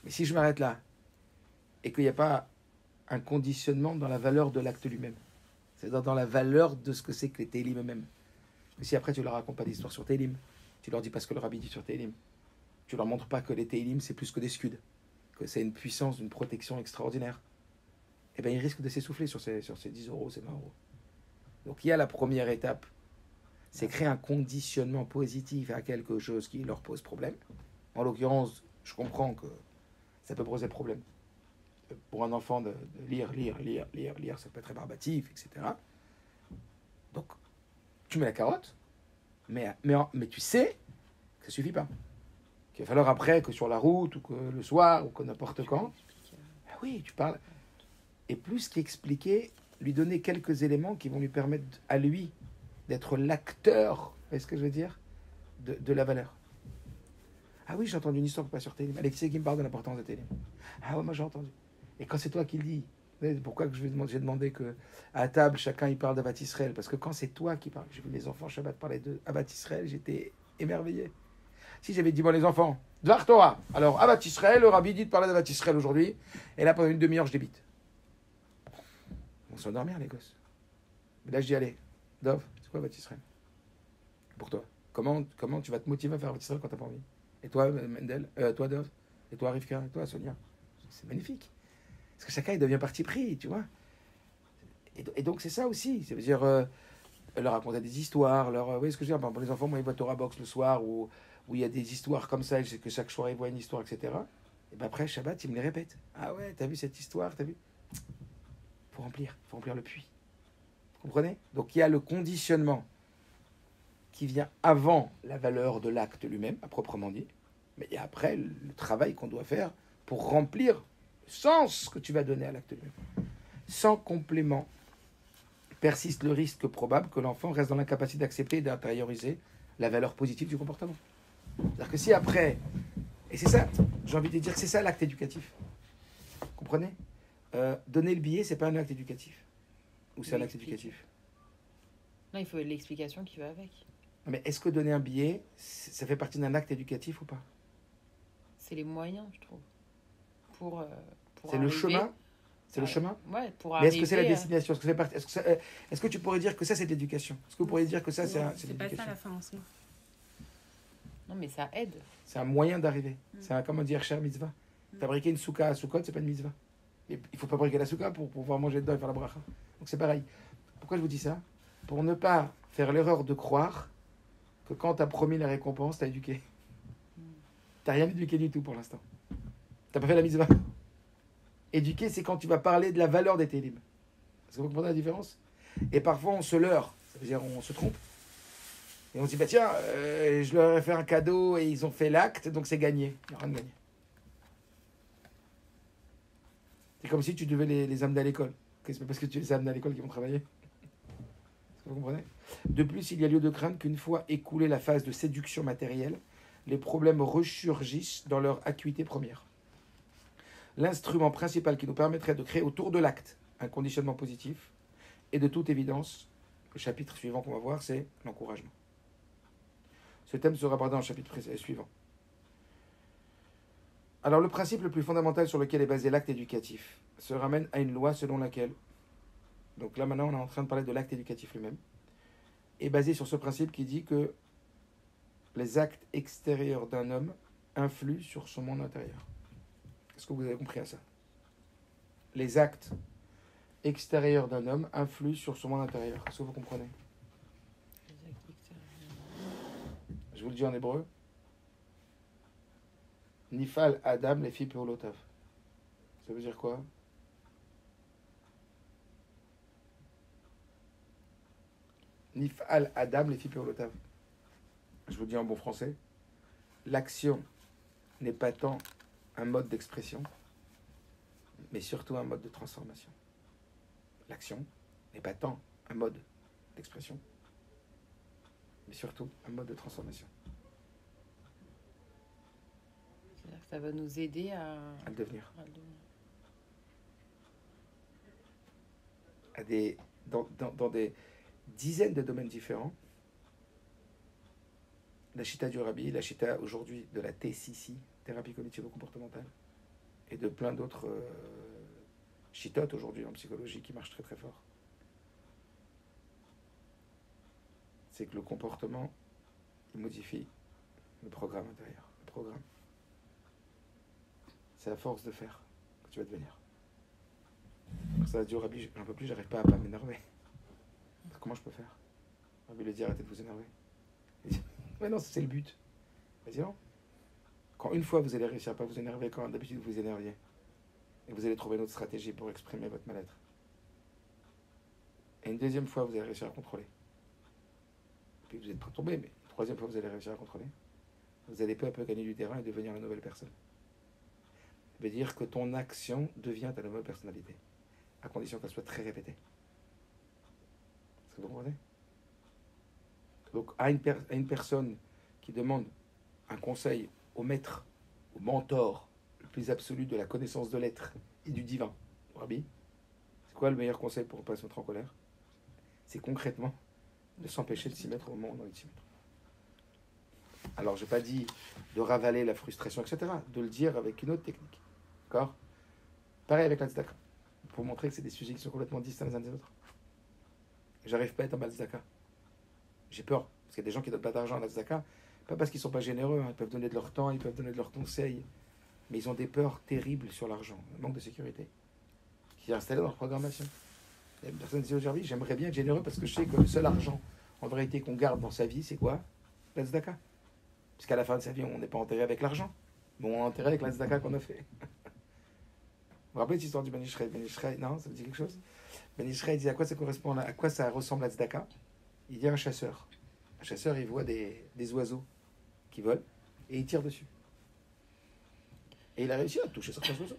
Mais si je m'arrête là, et qu'il n'y a pas un conditionnement dans la valeur de l'acte lui-même, c'est-à-dire dans la valeur de ce que c'est que les Tehillim eux-mêmes. Mais si après tu leur racontes pas d'histoire sur Tehillim, tu leur dis pas ce que le rabbi dit sur Tehillim, tu leur montres pas que les Tehillim c'est plus que des scuds, que c'est une puissance, une protection extraordinaire, eh bien ils risquent de s'essouffler sur ces 10 euros, ces 20 euros. Donc il y a la première étape, c'est créer un conditionnement positif à quelque chose qui leur pose problème. En l'occurrence, je comprends que ça peut poser problème. Pour un enfant de lire, ça peut être rébarbatif, etc. Donc, tu mets la carotte, mais tu sais que ça suffit pas. Qu'il va falloir après que sur la route, ou que le soir, ou que n'importe quand, ah oui, tu parles. Et plus qu'expliquer, lui donner quelques éléments qui vont lui permettre à lui d'être l'acteur, vous voyez ce que je veux dire, de la valeur. Ah oui, j'ai entendu une histoire pas sur Tehillim. Alexis qui me parle de l'importance de Tehillim. Ah ouais, moi j'ai entendu. Et quand c'est toi qui le dis, pourquoi que j'ai demandé que à table, chacun il parle d'Avat Israël? Parce que quand c'est toi qui parles, j'ai vu les enfants Shabbat parler d'Avat Israël, j'étais émerveillé. Si j'avais dit, bon les enfants, Dvar Torah, alors Avat Israël, le rabbi dit de parler d'Avat Israël aujourd'hui, et là pendant une demi-heure je débite. On s'endormir les gosses. Mais là je dis, allez, Dov, c'est quoi Avat Israël? Pour toi. Comment tu vas te motiver à faire Avat Israël quand t'as pas envie? Et toi, Mendel, toi Dov, et toi Rivka, et toi Sonia. C'est magnifique. Parce que chacun, il devient parti pris, tu vois. Et donc, c'est ça aussi. Ça veut dire leur raconter des histoires. Vous voyez ce que je veux dire? Pour les enfants, moi, ils voient Torah Box le soir, où il y a des histoires comme ça, que chaque soir, ils voient une histoire, etc. Et bien après, Shabbat, ils me les répètent. Ah ouais, t'as vu cette histoire? T'as vu? Faut remplir le puits. Vous comprenez? Donc, il y a le conditionnement qui vient avant la valeur de l'acte lui-même, à proprement dit, mais il y a après le travail qu'on doit faire pour remplir le sens que tu vas donner à l'acte lui-même. Sans complément, persiste le risque probable que l'enfant reste dans l'incapacité d'accepter et d'intérioriser la valeur positive du comportement. C'est-à-dire que si après, et c'est ça, j'ai envie de dire que c'est ça l'acte éducatif. Comprenez ? Donner le billet, c'est pas un acte éducatif. Ou c'est un acte éducatif ? Non, il faut l'explication qui va avec. Mais est-ce que donner un billet, ça fait partie d'un acte éducatif ou pas ? C'est les moyens, je trouve. Pour c'est le chemin ? C'est le chemin ? Ouais, pour mais arriver... est-ce que c'est la destination ? Est-ce que tu pourrais dire que ça, c'est de l'éducation ? Est-ce que vous pourriez dire que ça, c'est c'est pas ça la fin en soi. Non, mais ça aide. C'est un moyen d'arriver. C'est un, comment dire, cher mitzvah. Fabriquer une souka à Soukot, c'est pas une mitzvah. Et il faut fabriquer la souka pour pouvoir manger dedans et faire la bracha. Donc c'est pareil. Pourquoi je vous dis ça ? Pour ne pas faire l'erreur de croire que quand tu as promis la récompense, tu as éduqué. Tu n'as rien éduqué du tout pour l'instant. Tu n'as pas fait la mitzvah. Éduquer, c'est quand tu vas parler de la valeur des télim. Est-ce que vous comprenez la différence ? Et parfois, on se leurre. Ça veut dire on se trompe. Et on se dit, bah tiens, je leur ai fait un cadeau et ils ont fait l'acte, donc c'est gagné. Il n'y a rien de gagné. C'est comme si tu devais les amener à l'école. C'est pas parce que tu les amènes à l'école qu'ils vont travailler. Est-ce que vous comprenez ? De plus, il y a lieu de craindre qu'une fois écoulée la phase de séduction matérielle, les problèmes ressurgissent dans leur acuité première. L'instrument principal qui nous permettrait de créer autour de l'acte un conditionnement positif est de toute évidence, le chapitre suivant qu'on va voir, c'est l'encouragement. Ce thème sera abordé dans le chapitre suivant. Alors le principe le plus fondamental sur lequel est basé l'acte éducatif se ramène à une loi selon laquelle, donc là maintenant on est en train de parler de l'acte éducatif lui-même, est basé sur ce principe qui dit que les actes extérieurs d'un homme influent sur son monde intérieur. Est-ce que vous avez compris à ça ? Les actes extérieurs d'un homme influent sur son monde intérieur. Est-ce que vous comprenez ? Je vous le dis en hébreu. Nifal Adam les filles Peolotav. Ça veut dire quoi ? Nifal Adam les filles Peolotav. Je vous le dis en bon français. L'action n'est pas tant un mode d'expression, mais surtout un mode de transformation. L'action n'est pas tant un mode d'expression, mais surtout un mode de transformation. C'est-à-dire que ça va nous aider à le devenir. Dans des dizaines de domaines différents. La chita du Rabbi, la chita aujourd'hui de la TCC, thérapie cognitivo-comportementale, et de plein d'autres chitotes aujourd'hui en psychologie qui marchent très très fort. C'est que le comportement, il modifie le programme intérieur. Le programme. C'est à force de faire que tu vas devenir. Alors ça a dit au Rabbi, j'en peux plus, j'arrive pas à pas m'énerver. Comment je peux faire ? Le Rabbi lui dit, arrêtez de vous énerver. Il dit, mais non, c'est le but. Mais non. Quand une fois vous allez réussir à pas vous énerver, quand d'habitude vous vous énerviez, et vous allez trouver une autre stratégie pour exprimer votre mal-être. Et une deuxième fois, vous allez réussir à contrôler. Puis vous êtes pas tombé, mais une troisième fois, vous allez réussir à contrôler. Vous allez peu à peu gagner du terrain et devenir la nouvelle personne. Ça veut dire que ton action devient ta nouvelle personnalité, à condition qu'elle soit très répétée. Est-ce que vous comprenez ? Donc, à une personne qui demande un conseil au maître, au mentor, le plus absolu de la connaissance de l'être et du divin, Rabbi, c'est quoi le meilleur conseil pour ne pas se mettre en colère ? C'est concrètement de s'empêcher de s'y mettre au moment où on a envie de s'y mettre. Alors, je n'ai pas dit de ravaler la frustration, etc., de le dire avec une autre technique. D'accord ? Pareil avec la tzedaka, pour montrer que c'est des sujets qui sont complètement distincts les uns des autres. J'arrive pas à être en bas de tzedaka. J'ai peur, parce qu'il y a des gens qui ne donnent pas d'argent à la tzedaka, pas parce qu'ils ne sont pas généreux, hein. Ils peuvent donner de leur temps, ils peuvent donner de leurs conseils, mais ils ont des peurs terribles sur l'argent, un manque de sécurité, qui est installé dans leur programmation. Il y a une personne qui dit aujourd'hui, j'aimerais bien être généreux parce que je sais que le seul argent, en vérité, qu'on garde dans sa vie, c'est quoi ? La tzedaka. Parce qu'à la fin de sa vie, on n'est pas enterré avec l'argent, mais on est enterré avec la tzedaka qu'on a fait. Vous vous rappelez cette histoire du Ben Ishraï ? Ben Ishraï, non, ça vous dit quelque chose ? Ben Ishraï dit à quoi ça correspond, à quoi ça ressemble la tzedaka ? Il y a un chasseur. Un chasseur, il voit des oiseaux qui volent et il tire dessus. Et il a réussi à toucher certains oiseaux.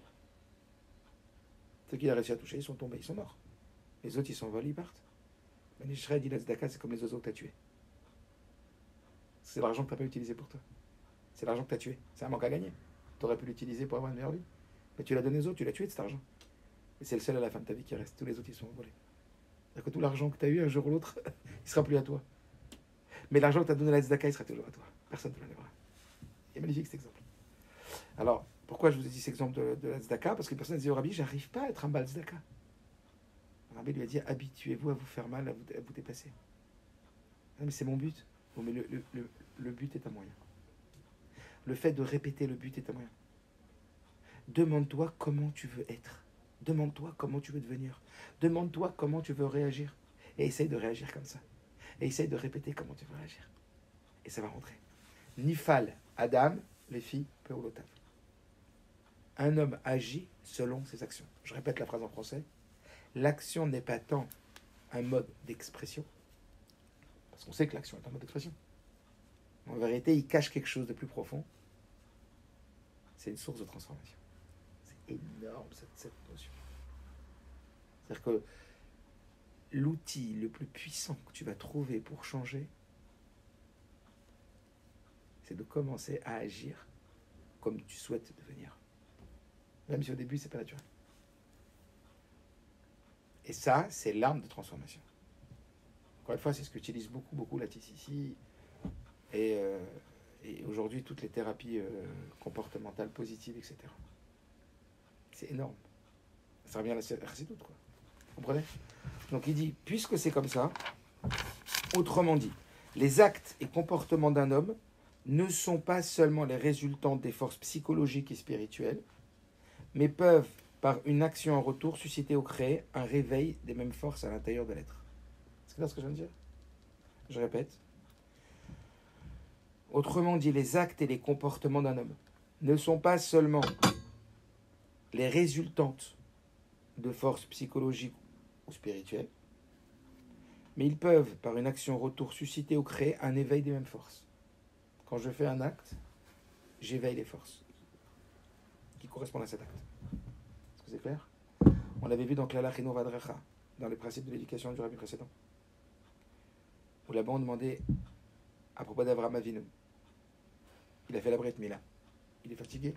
Ceux qu'il a réussi à toucher, ils sont tombés, ils sont morts. Les autres, ils s'envolent, ils partent. Ben Israël dit la tzedaka, c'est comme les oiseaux que tu as tués. C'est l'argent que tu n'as pas utilisé pour toi. C'est l'argent que tu as tué. C'est un manque à gagner. Tu aurais pu l'utiliser pour avoir une meilleure vie. Mais tu l'as donné aux autres, tu l'as tué de cet argent. Et c'est le seul à la fin de ta vie qui reste. Tous les autres, ils sont envolés. C'est-à-dire que tout l'argent que tu as eu un jour ou l'autre, il ne sera plus à toi. Mais l'argent que tu as donné à la tzedaka, il sera toujours à toi. Personne ne te l'enlèvera. C'est magnifique cet exemple. Alors, pourquoi je vous ai dit cet exemple de la tzedaka? Parce que personne dit au rabbi, j'arrive pas à être un bal tzedaka. Le rabbi lui a dit, habituez-vous à vous faire mal, à vous dépasser. Non, mais c'est mon but. Bon, mais le but est un moyen. Le fait de répéter le but est un moyen. Demande-toi comment tu veux être. Demande-toi comment tu veux devenir. Demande-toi comment tu veux réagir. Et essaye de réagir comme ça. Et essaye de répéter comment tu veux réagir. Et ça va rentrer. Nifal, Adam, les filles, Peolotav. Un homme agit selon ses actions. Je répète la phrase en français. L'action n'est pas tant un mode d'expression, parce qu'on sait que l'action est un mode d'expression. En vérité, il cache quelque chose de plus profond. C'est une source de transformation. C'est énorme cette notion. C'est-à-dire que l'outil le plus puissant que tu vas trouver pour changer, c'est de commencer à agir comme tu souhaites devenir. Même si au début, c'est pas naturel. Et ça, c'est l'arme de transformation. Encore une fois, c'est ce qu'utilise beaucoup la TCC et aujourd'hui toutes les thérapies comportementales positives, etc. C'est énorme. Ça revient à la chassidoute, quoi. Vous comprenez? Donc il dit, puisque c'est comme ça, autrement dit, les actes et comportements d'un homme ne sont pas seulement les résultants des forces psychologiques et spirituelles, mais peuvent, par une action en retour, susciter ou créer un réveil des mêmes forces à l'intérieur de l'être. C'est clair ce que je viens de dire? Je répète. Autrement dit, les actes et les comportements d'un homme ne sont pas seulement les résultantes de forces psychologiques ou spirituelles, mais ils peuvent, par une action en retour, susciter ou créer un éveil des mêmes forces. Quand je fais un acte, j'éveille les forces qui correspondent à cet acte. Est-ce que c'est clair? On l'avait vu dans Klala Chino Vadracha, dans les principes de l'éducation du rabbi précédent, où là-bas on demandait à propos d'Avraham Avinu. Il a fait la Brit Mila. Il est fatigué.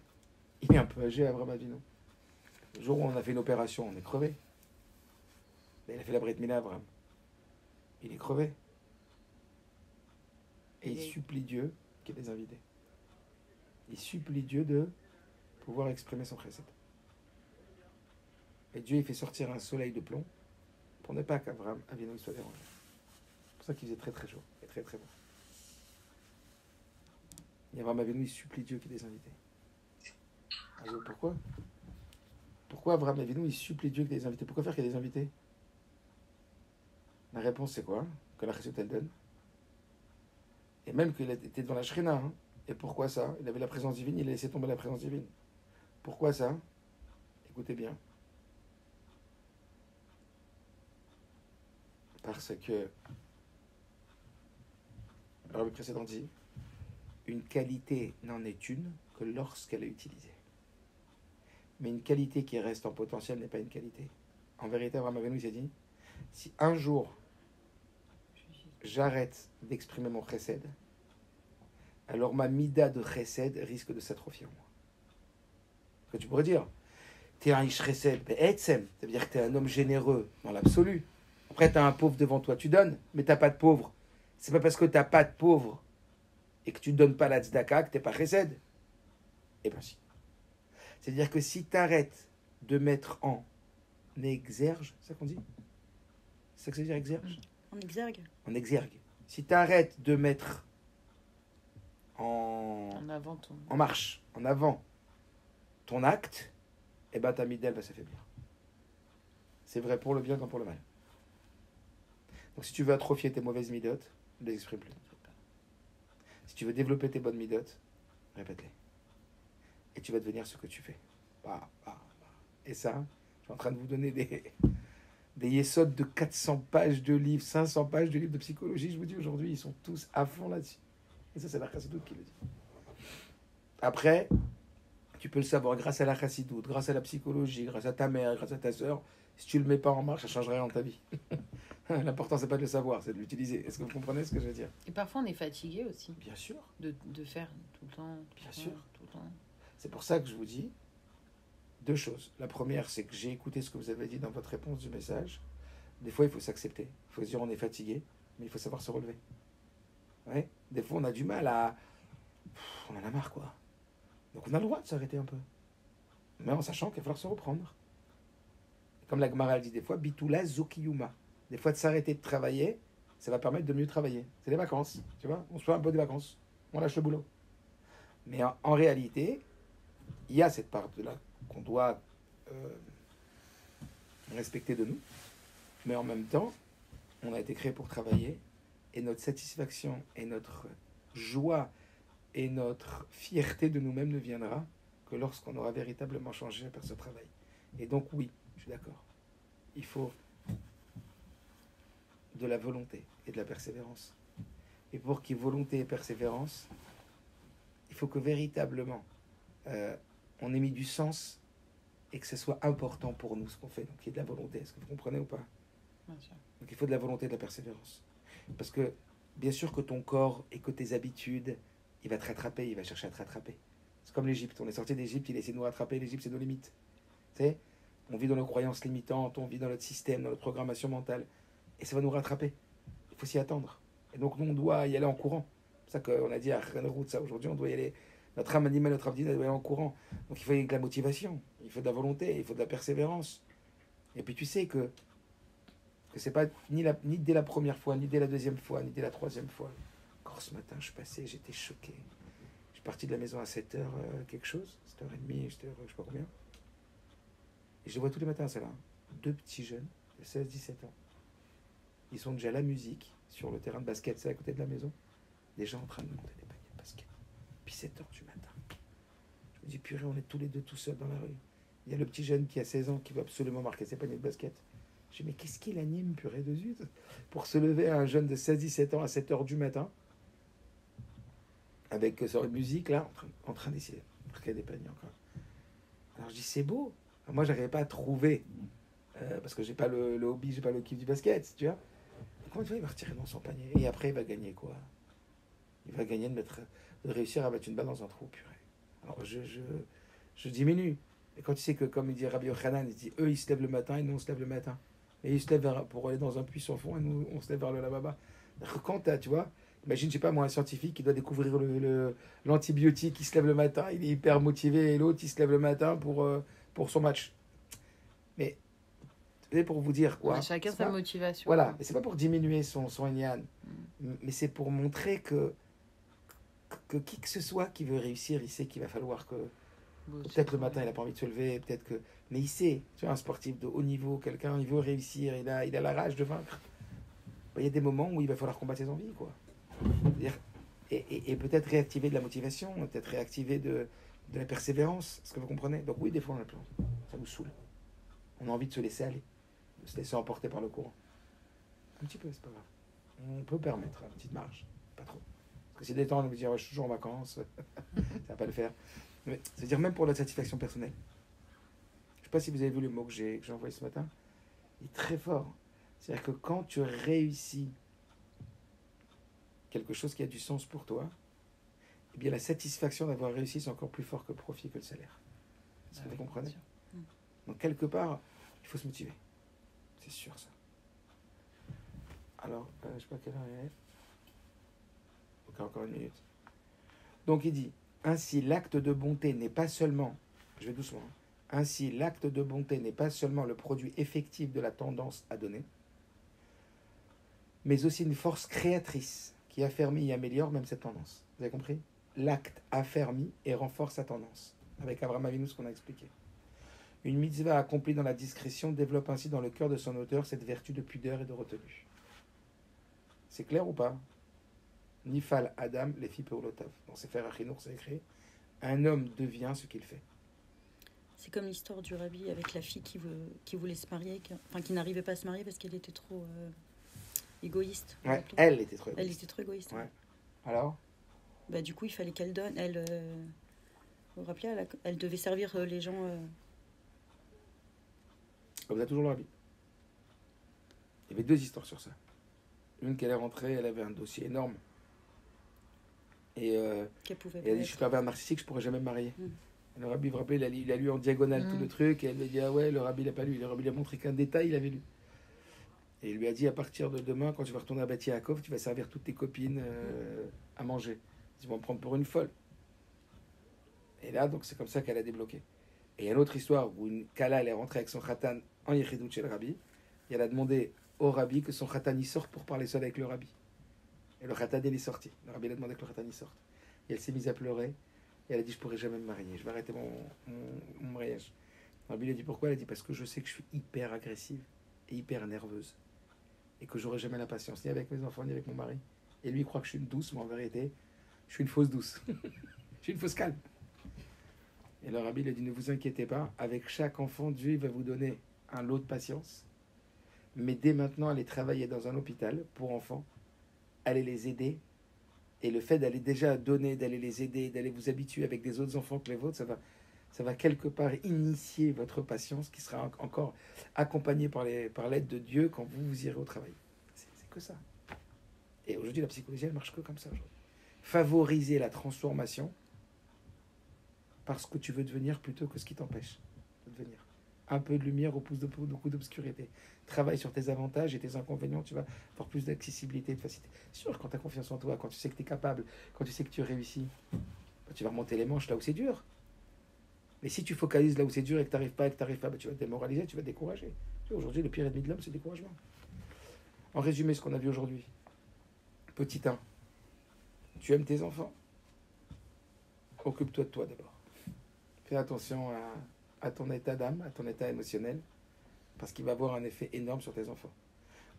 Il est un peu âgé, Avraham Avinu. Le jour où on a fait une opération, on est crevé. Mais il a fait la Brit Mila, Avraham. Il est crevé. Et il supplie Dieu qu'il les invite. Il supplie Dieu de pouvoir exprimer son chesed. Et Dieu, il fait sortir un soleil de plomb pour ne pas qu'Avraham Avinu soit dérangé. C'est pour ça qu'il faisait très très chaud et très très bon. Et Avraham Avinu, il supplie Dieu qu'il les invite. Alors pourquoi? Pourquoi Avraham Avinu, il supplie Dieu qu'il les invite? Pourquoi faire qu'il les invite? La réponse, c'est quoi? Que la chesed elle donne. Et même qu'il était devant la Shrina. Hein. Et pourquoi ça? Il avait la présence divine, il a laissé tomber la présence divine. Pourquoi ça? Écoutez bien. Parce que, le rabbi précédent dit, une qualité n'en est une que lorsqu'elle est utilisée. Mais une qualité qui reste en potentiel n'est pas une qualité. En vérité, Avraham Avinu s'est dit, si un jour j'arrête d'exprimer mon chesed, alors ma mida de chesed risque de s'atrophier en moi. Que tu pourrais dire, t'es un ish chesed, ça veut dire que t'es un homme généreux dans l'absolu. Après, t'as un pauvre devant toi, tu donnes, mais t'as pas de pauvre. C'est pas parce que t'as pas de pauvre et que tu donnes pas la tzedaka que t'es pas chesed. Eh bien si. C'est-à-dire que si t'arrêtes de mettre en exergue, c'est ça qu'on dit? C'est ça que ça veut dire exergue? En exergue. En exergue. Si t'arrêtes de mettre en marche, en avant, ton acte, eh ben ta midelle va s'affaiblir. C'est vrai pour le bien comme pour le mal. Donc si tu veux atrophier tes mauvaises midotes, ne les exprime plus. Si tu veux développer tes bonnes midotes, répète-les. Et tu vas devenir ce que tu fais. Et ça, je suis en train de vous donner des yesod de 400 pages de livres, 500 pages de livres de psychologie, je vous dis aujourd'hui, ils sont tous à fond là-dessus. Et ça, c'est la chassidoute qui le dit. Après, tu peux le savoir grâce à la chassidoute, grâce à la psychologie, grâce à ta mère, grâce à ta sœur. Si tu le mets pas en marche, ça ne change rien dans ta vie. L'important, c'est pas de le savoir, c'est de l'utiliser. Est-ce que vous comprenez ce que je veux dire? Et parfois, on est fatigué aussi. Bien sûr. De faire tout le temps. Bien sûr. Tout le temps. C'est pour ça que je vous dis deux choses. La première, c'est que j'ai écouté ce que vous avez dit dans votre réponse du message. Des fois, il faut s'accepter. Il faut se dire on est fatigué, mais il faut savoir se relever. Ouais. Des fois, on a du mal à... on en a marre, quoi. Donc, on a le droit de s'arrêter un peu. Mais en sachant qu'il va falloir se reprendre. Comme la Gemara dit des fois, bitula zokiyuma. Des fois, de s'arrêter de travailler, ça va permettre de mieux travailler. C'est les vacances, tu vois. On se fait un peu des vacances. On lâche le boulot. Mais en réalité, il y a cette part de là qu'on doit respecter de nous. Mais en même temps, on a été créé pour travailler. Et notre satisfaction et notre joie et notre fierté de nous-mêmes ne viendra que lorsqu'on aura véritablement changé par ce travail. Et donc oui, je suis d'accord. Il faut de la volonté et de la persévérance. Et pour qu'il y ait volonté et persévérance, il faut que véritablement on ait mis du sens et que ce soit important pour nous ce qu'on fait. Donc il y ait de la volonté. Est-ce que vous comprenez ou pas? Bien sûr. Donc il faut de la volonté et de la persévérance. Parce que bien sûr que ton corps et que tes habitudes, il va te rattraper, il va chercher à te rattraper. C'est comme l'Égypte. On est sorti d'Égypte, il essaie de nous rattraper. L'Égypte, c'est nos limites. Tu sais, on vit dans nos croyances limitantes, on vit dans notre système, dans notre programmation mentale. Et ça va nous rattraper. Il faut s'y attendre. Et donc, nous, on doit y aller en courant. C'est pour ça qu'on a dit à Rennes ça aujourd'hui, on doit y aller. Notre âme animale, notre abdine, elle doit y aller en courant. Donc, il faut de la motivation, il faut de la volonté, il faut de la persévérance. Et puis, tu sais que c'est pas ni dès la première fois, ni dès la deuxième fois, ni dès la troisième fois. Encore ce matin, je passais, j'étais choqué. Je suis parti de la maison à 7h quelque chose, 7h30, 7h, je sais pas combien. Et je les vois tous les matins, c'est là. Deux petits jeunes de 16-17 ans. Ils sont déjà à la musique sur le terrain de basket, c'est à côté de la maison. Déjà en train de monter des paniers de basket. Puis 7h du matin. Je me dis, purée, on est tous les deux tout seuls dans la rue. Il y a le petit jeune qui a 16 ans qui veut absolument marquer ses paniers de basket. Je dis, mais qu'est-ce qui l'anime, purée de zut, pour se lever à un jeune de 16-17 ans à 7h du matin, avec cette musique là, en train d'essayer de marquer des paniers encore. Alors je dis, c'est beau. Alors, moi, j'arrivais pas à trouver, parce que j'ai pas le hobby, j'ai pas le kiff du basket, tu vois. Comment tu vois, il va retirer dans son panier. Et après, il va gagner quoi? Il va gagner de réussir à mettre une balle dans un trou, purée. Alors je diminue. Et quand tu sais que, comme il dit Rabbi Yochanan, il dit, eux, ils se lèvent le matin et nous, on se lève le matin. Et ils se lèvent pour aller dans un puits sans fond et nous, on se lève vers le lavaba. Quand tu vois, imagine, je sais pas, moi, un scientifique qui doit découvrir l'antibiotique, il se lève le matin, il est hyper motivé, et l'autre, il se lève le matin pour son match. Mais, c'est pour vous dire quoi. Chacun sa motivation. Voilà, et c'est pas pour diminuer son Yann, mais c'est pour montrer que qui que ce soit qui veut réussir, il sait qu'il va falloir que... Peut-être le matin, il n'a pas envie de se lever, peut-être que... Mais il sait, tu vois, un sportif de haut niveau, quelqu'un, il veut réussir, il a la rage de vaincre. Il y a des moments où il va falloir combattre ses envies, quoi. Et peut-être réactiver de la motivation, peut-être réactiver de la persévérance, est-ce que vous comprenez? Donc oui, des fois, on a plein. Ça nous saoule. On a envie de se laisser aller, de se laisser emporter par le courant. Un petit peu, c'est pas grave. On peut permettre une petite marge, pas trop. Parce que si des temps, on veut dire, je suis toujours en vacances, ça va pas le faire. C'est-à-dire même pour notre satisfaction personnelle. Je ne sais pas si vous avez vu le mot que j'ai envoyé ce matin. Il est très fort. C'est-à-dire que quand tu réussis quelque chose qui a du sens pour toi, eh bien la satisfaction d'avoir réussi, c'est encore plus fort que le profit, que le salaire. Est-ce que vous comprenez? Donc quelque part, il faut se motiver. C'est sûr ça. Alors, je ne sais pas quelle heure il est. Encore une minute. Donc il dit, ainsi l'acte de bonté n'est pas seulement, je vais doucement, ainsi l'acte de bonté n'est pas seulement le produit effectif de la tendance à donner, mais aussi une force créatrice qui affermit et améliore même cette tendance. Vous avez compris? L'acte affermit et renforce sa tendance. Avec Abraham Avinu, ce qu'on a expliqué. Une mitzvah accomplie dans la discrétion développe ainsi dans le cœur de son auteur cette vertu de pudeur et de retenue. C'est clair ou pas? Nifal Adam, les filles Peolotav. Dans Sefer Achinour, c'est écrit, un homme devient ce qu'il fait. C'est comme l'histoire du rabbi avec la fille qui voulait se marier, qui n'arrivait pas à se marier parce qu'elle était trop égoïste. Ouais, elle était trop égoïste. Elle était trop égoïste. Ouais. Alors bah, du coup, il fallait qu'elle donne. Vous vous rappelez, elle devait servir les gens. Comme ça, toujours le rabbi. Il y avait 2 histoires sur ça. Une qu'elle est rentrée, elle avait un dossier énorme. Et elle a dit, je suis pervers narcissique, je pourrais jamais me marier. Le rabbi, vous vous rappelez, il a lu en diagonale tout le truc, et elle lui a dit, ah ouais, le rabbi l'a pas lu. Le rabbi lui a montré qu'un détail, il avait lu. Et il lui a dit, à partir de demain, quand tu vas retourner à Bati Yaakov, tu vas servir toutes tes copines à manger. Ils vont me prendre pour une folle. Et là, donc, c'est comme ça qu'elle a débloqué. Et il y a une autre histoire où une Kala, elle est rentrée avec son khatan en Yechidut chez le rabbi, et elle a demandé au rabbi que son khatan y sorte pour parler seul avec le rabbi. Et le khatan, il est sorti. Le rabbi a demandé que le khatan y sorte. Et elle s'est mise à pleurer. Et elle a dit, je pourrai jamais me marier. Je vais arrêter mon mariage. Le rabbi lui a dit, pourquoi? Elle a dit, parce que je sais que je suis hyper agressive et hyper nerveuse. Et que j'aurai jamais la patience, ni avec mes enfants, ni avec mon mari. Et lui, il croit que je suis une douce, mais en vérité, je suis une fausse douce. Je suis une fausse calme. Et le rabbi lui a dit, ne vous inquiétez pas, avec chaque enfant, Dieu il va vous donner un lot de patience. Mais dès maintenant, allez travailler dans un hôpital pour enfants, allez les aider. Et le fait d'aller déjà donner, d'aller les aider, d'aller vous habituer avec des autres enfants que les vôtres, ça va quelque part initier votre patience qui sera encore accompagnée par l'aide de Dieu quand vous irez au travail. C'est que ça. Et aujourd'hui, la psychologie, elle marche que comme ça. Favoriser la transformation parce que tu veux devenir plutôt que ce qui t'empêche de devenir. Un peu de lumière oppose beaucoup d'obscurité. Travaille sur tes avantages et tes inconvénients, tu vas avoir plus d'accessibilité, de facilité. C'est sûr, quand tu as confiance en toi, quand tu sais que tu es capable, quand tu sais que tu réussis, tu vas remonter les manches là où c'est dur. Mais si tu focalises là où c'est dur et que tu n'arrives pas, tu vas te démoraliser, tu vas te décourager. Aujourd'hui, le pire ennemi de l'homme, c'est le découragement. En résumé, ce qu'on a vu aujourd'hui. Petit 1, tu aimes tes enfants. Occupe-toi de toi d'abord. Fais attention à ton état d'âme, à ton état émotionnel, parce qu'il va avoir un effet énorme sur tes enfants.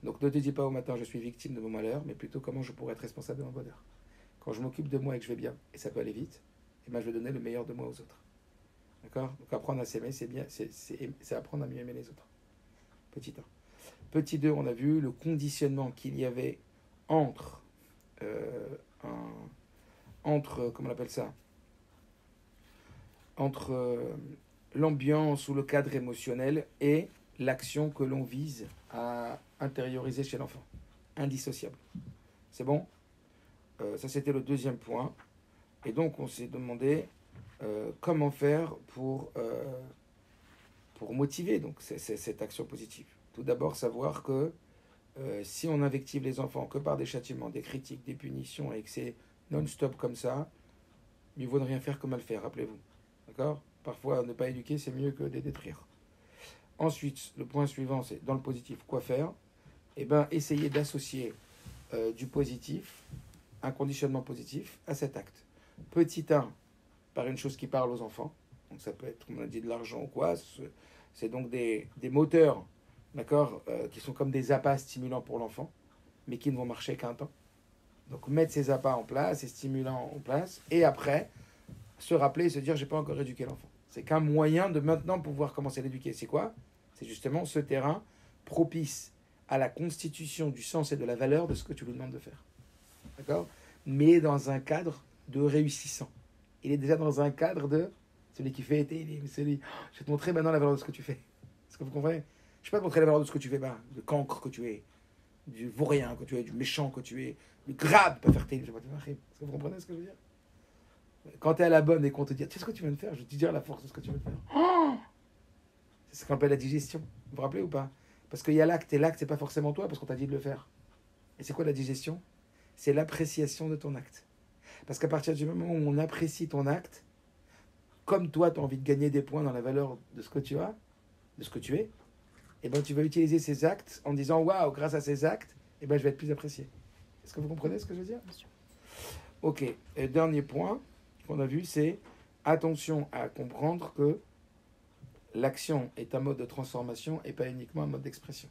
Donc ne te dis pas au matin, je suis victime de mon malheur, mais plutôt comment je pourrais être responsable de mon bonheur. Quand je m'occupe de moi et que je vais bien, et ça peut aller vite, et ben je vais donner le meilleur de moi aux autres. D'accord? Donc apprendre à s'aimer, c'est bien, c'est apprendre à mieux aimer les autres. Petit 1. Petit 2, on a vu le conditionnement qu'il y avait entre comment on appelle ça, entre l'ambiance ou le cadre émotionnel et l'action que l'on vise à intérioriser chez l'enfant. Indissociable. C'est bon? Ça, c'était le 2e point. Et donc, on s'est demandé comment faire pour motiver donc, cette action positive. Tout d'abord, savoir que si on invective les enfants que par des châtiments, des critiques, des punitions, et que c'est non-stop comme ça, mieux vaut ne rien faire que mal faire, rappelez-vous. D'accord? Parfois, ne pas éduquer, c'est mieux que de détruire. Ensuite, le point suivant, c'est dans le positif, quoi faire? Eh bien, essayer d'associer du positif, un conditionnement positif, à cet acte. Petit 1, par une chose qui parle aux enfants. Donc ça peut être, comme on a dit, de l'argent ou quoi. C'est donc des moteurs, d'accord, qui sont comme des appâts stimulants pour l'enfant, mais qui ne vont marcher qu'un temps. Donc mettre ces appâts en place, ces stimulants en place, et après, se rappeler et se dire, j'ai pas encore éduqué l'enfant. C'est qu'un moyen de maintenant pouvoir commencer à l'éduquer. C'est quoi? C'est justement ce terrain propice à la constitution du sens et de la valeur de ce que tu lui demandes de faire. D'accord? Mais dans un cadre de réussissant. Il est déjà dans un cadre de celui qui fait celui. Je vais te montrer maintenant la valeur de ce que tu fais. Est-ce que vous comprenez? Je ne vais pas te montrer la valeur de ce que tu fais, du cancre que tu es, du vaurien que tu es, du méchant que tu es, du grave pas faire tes. Est-ce que vous comprenez ce que je veux dire? Quand tu es à la bonne et qu'on te dit, tu sais ce que tu viens de faire, je vais te dire la force de ce que tu viens de faire. C'est ce qu'on appelle la digestion. Vous vous rappelez ou pas? Parce qu'il y a l'acte, et l'acte, c'est pas forcément toi, parce qu'on t'a dit de le faire. Et c'est quoi la digestion? C'est l'appréciation de ton acte. Parce qu'à partir du moment où on apprécie ton acte, comme toi, tu as envie de gagner des points dans la valeur de ce que tu as, de ce que tu es, et ben tu vas utiliser ces actes en disant, waouh, grâce à ces actes, et ben je vais être plus apprécié. Est-ce que vous comprenez ce que je veux dire? Ok. Et dernier point qu'on a vu, c'est attention à comprendre que l'action est un mode de transformation et pas uniquement un mode d'expression.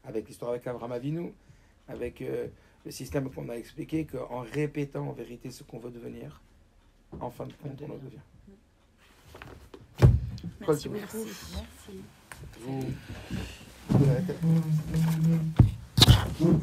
Avec l'histoire avec Abraham Avinu, avec le système qu'on a expliqué, qu'en répétant en vérité ce qu'on veut devenir, en fin de compte, on le devient. Merci beaucoup. Merci. Vous...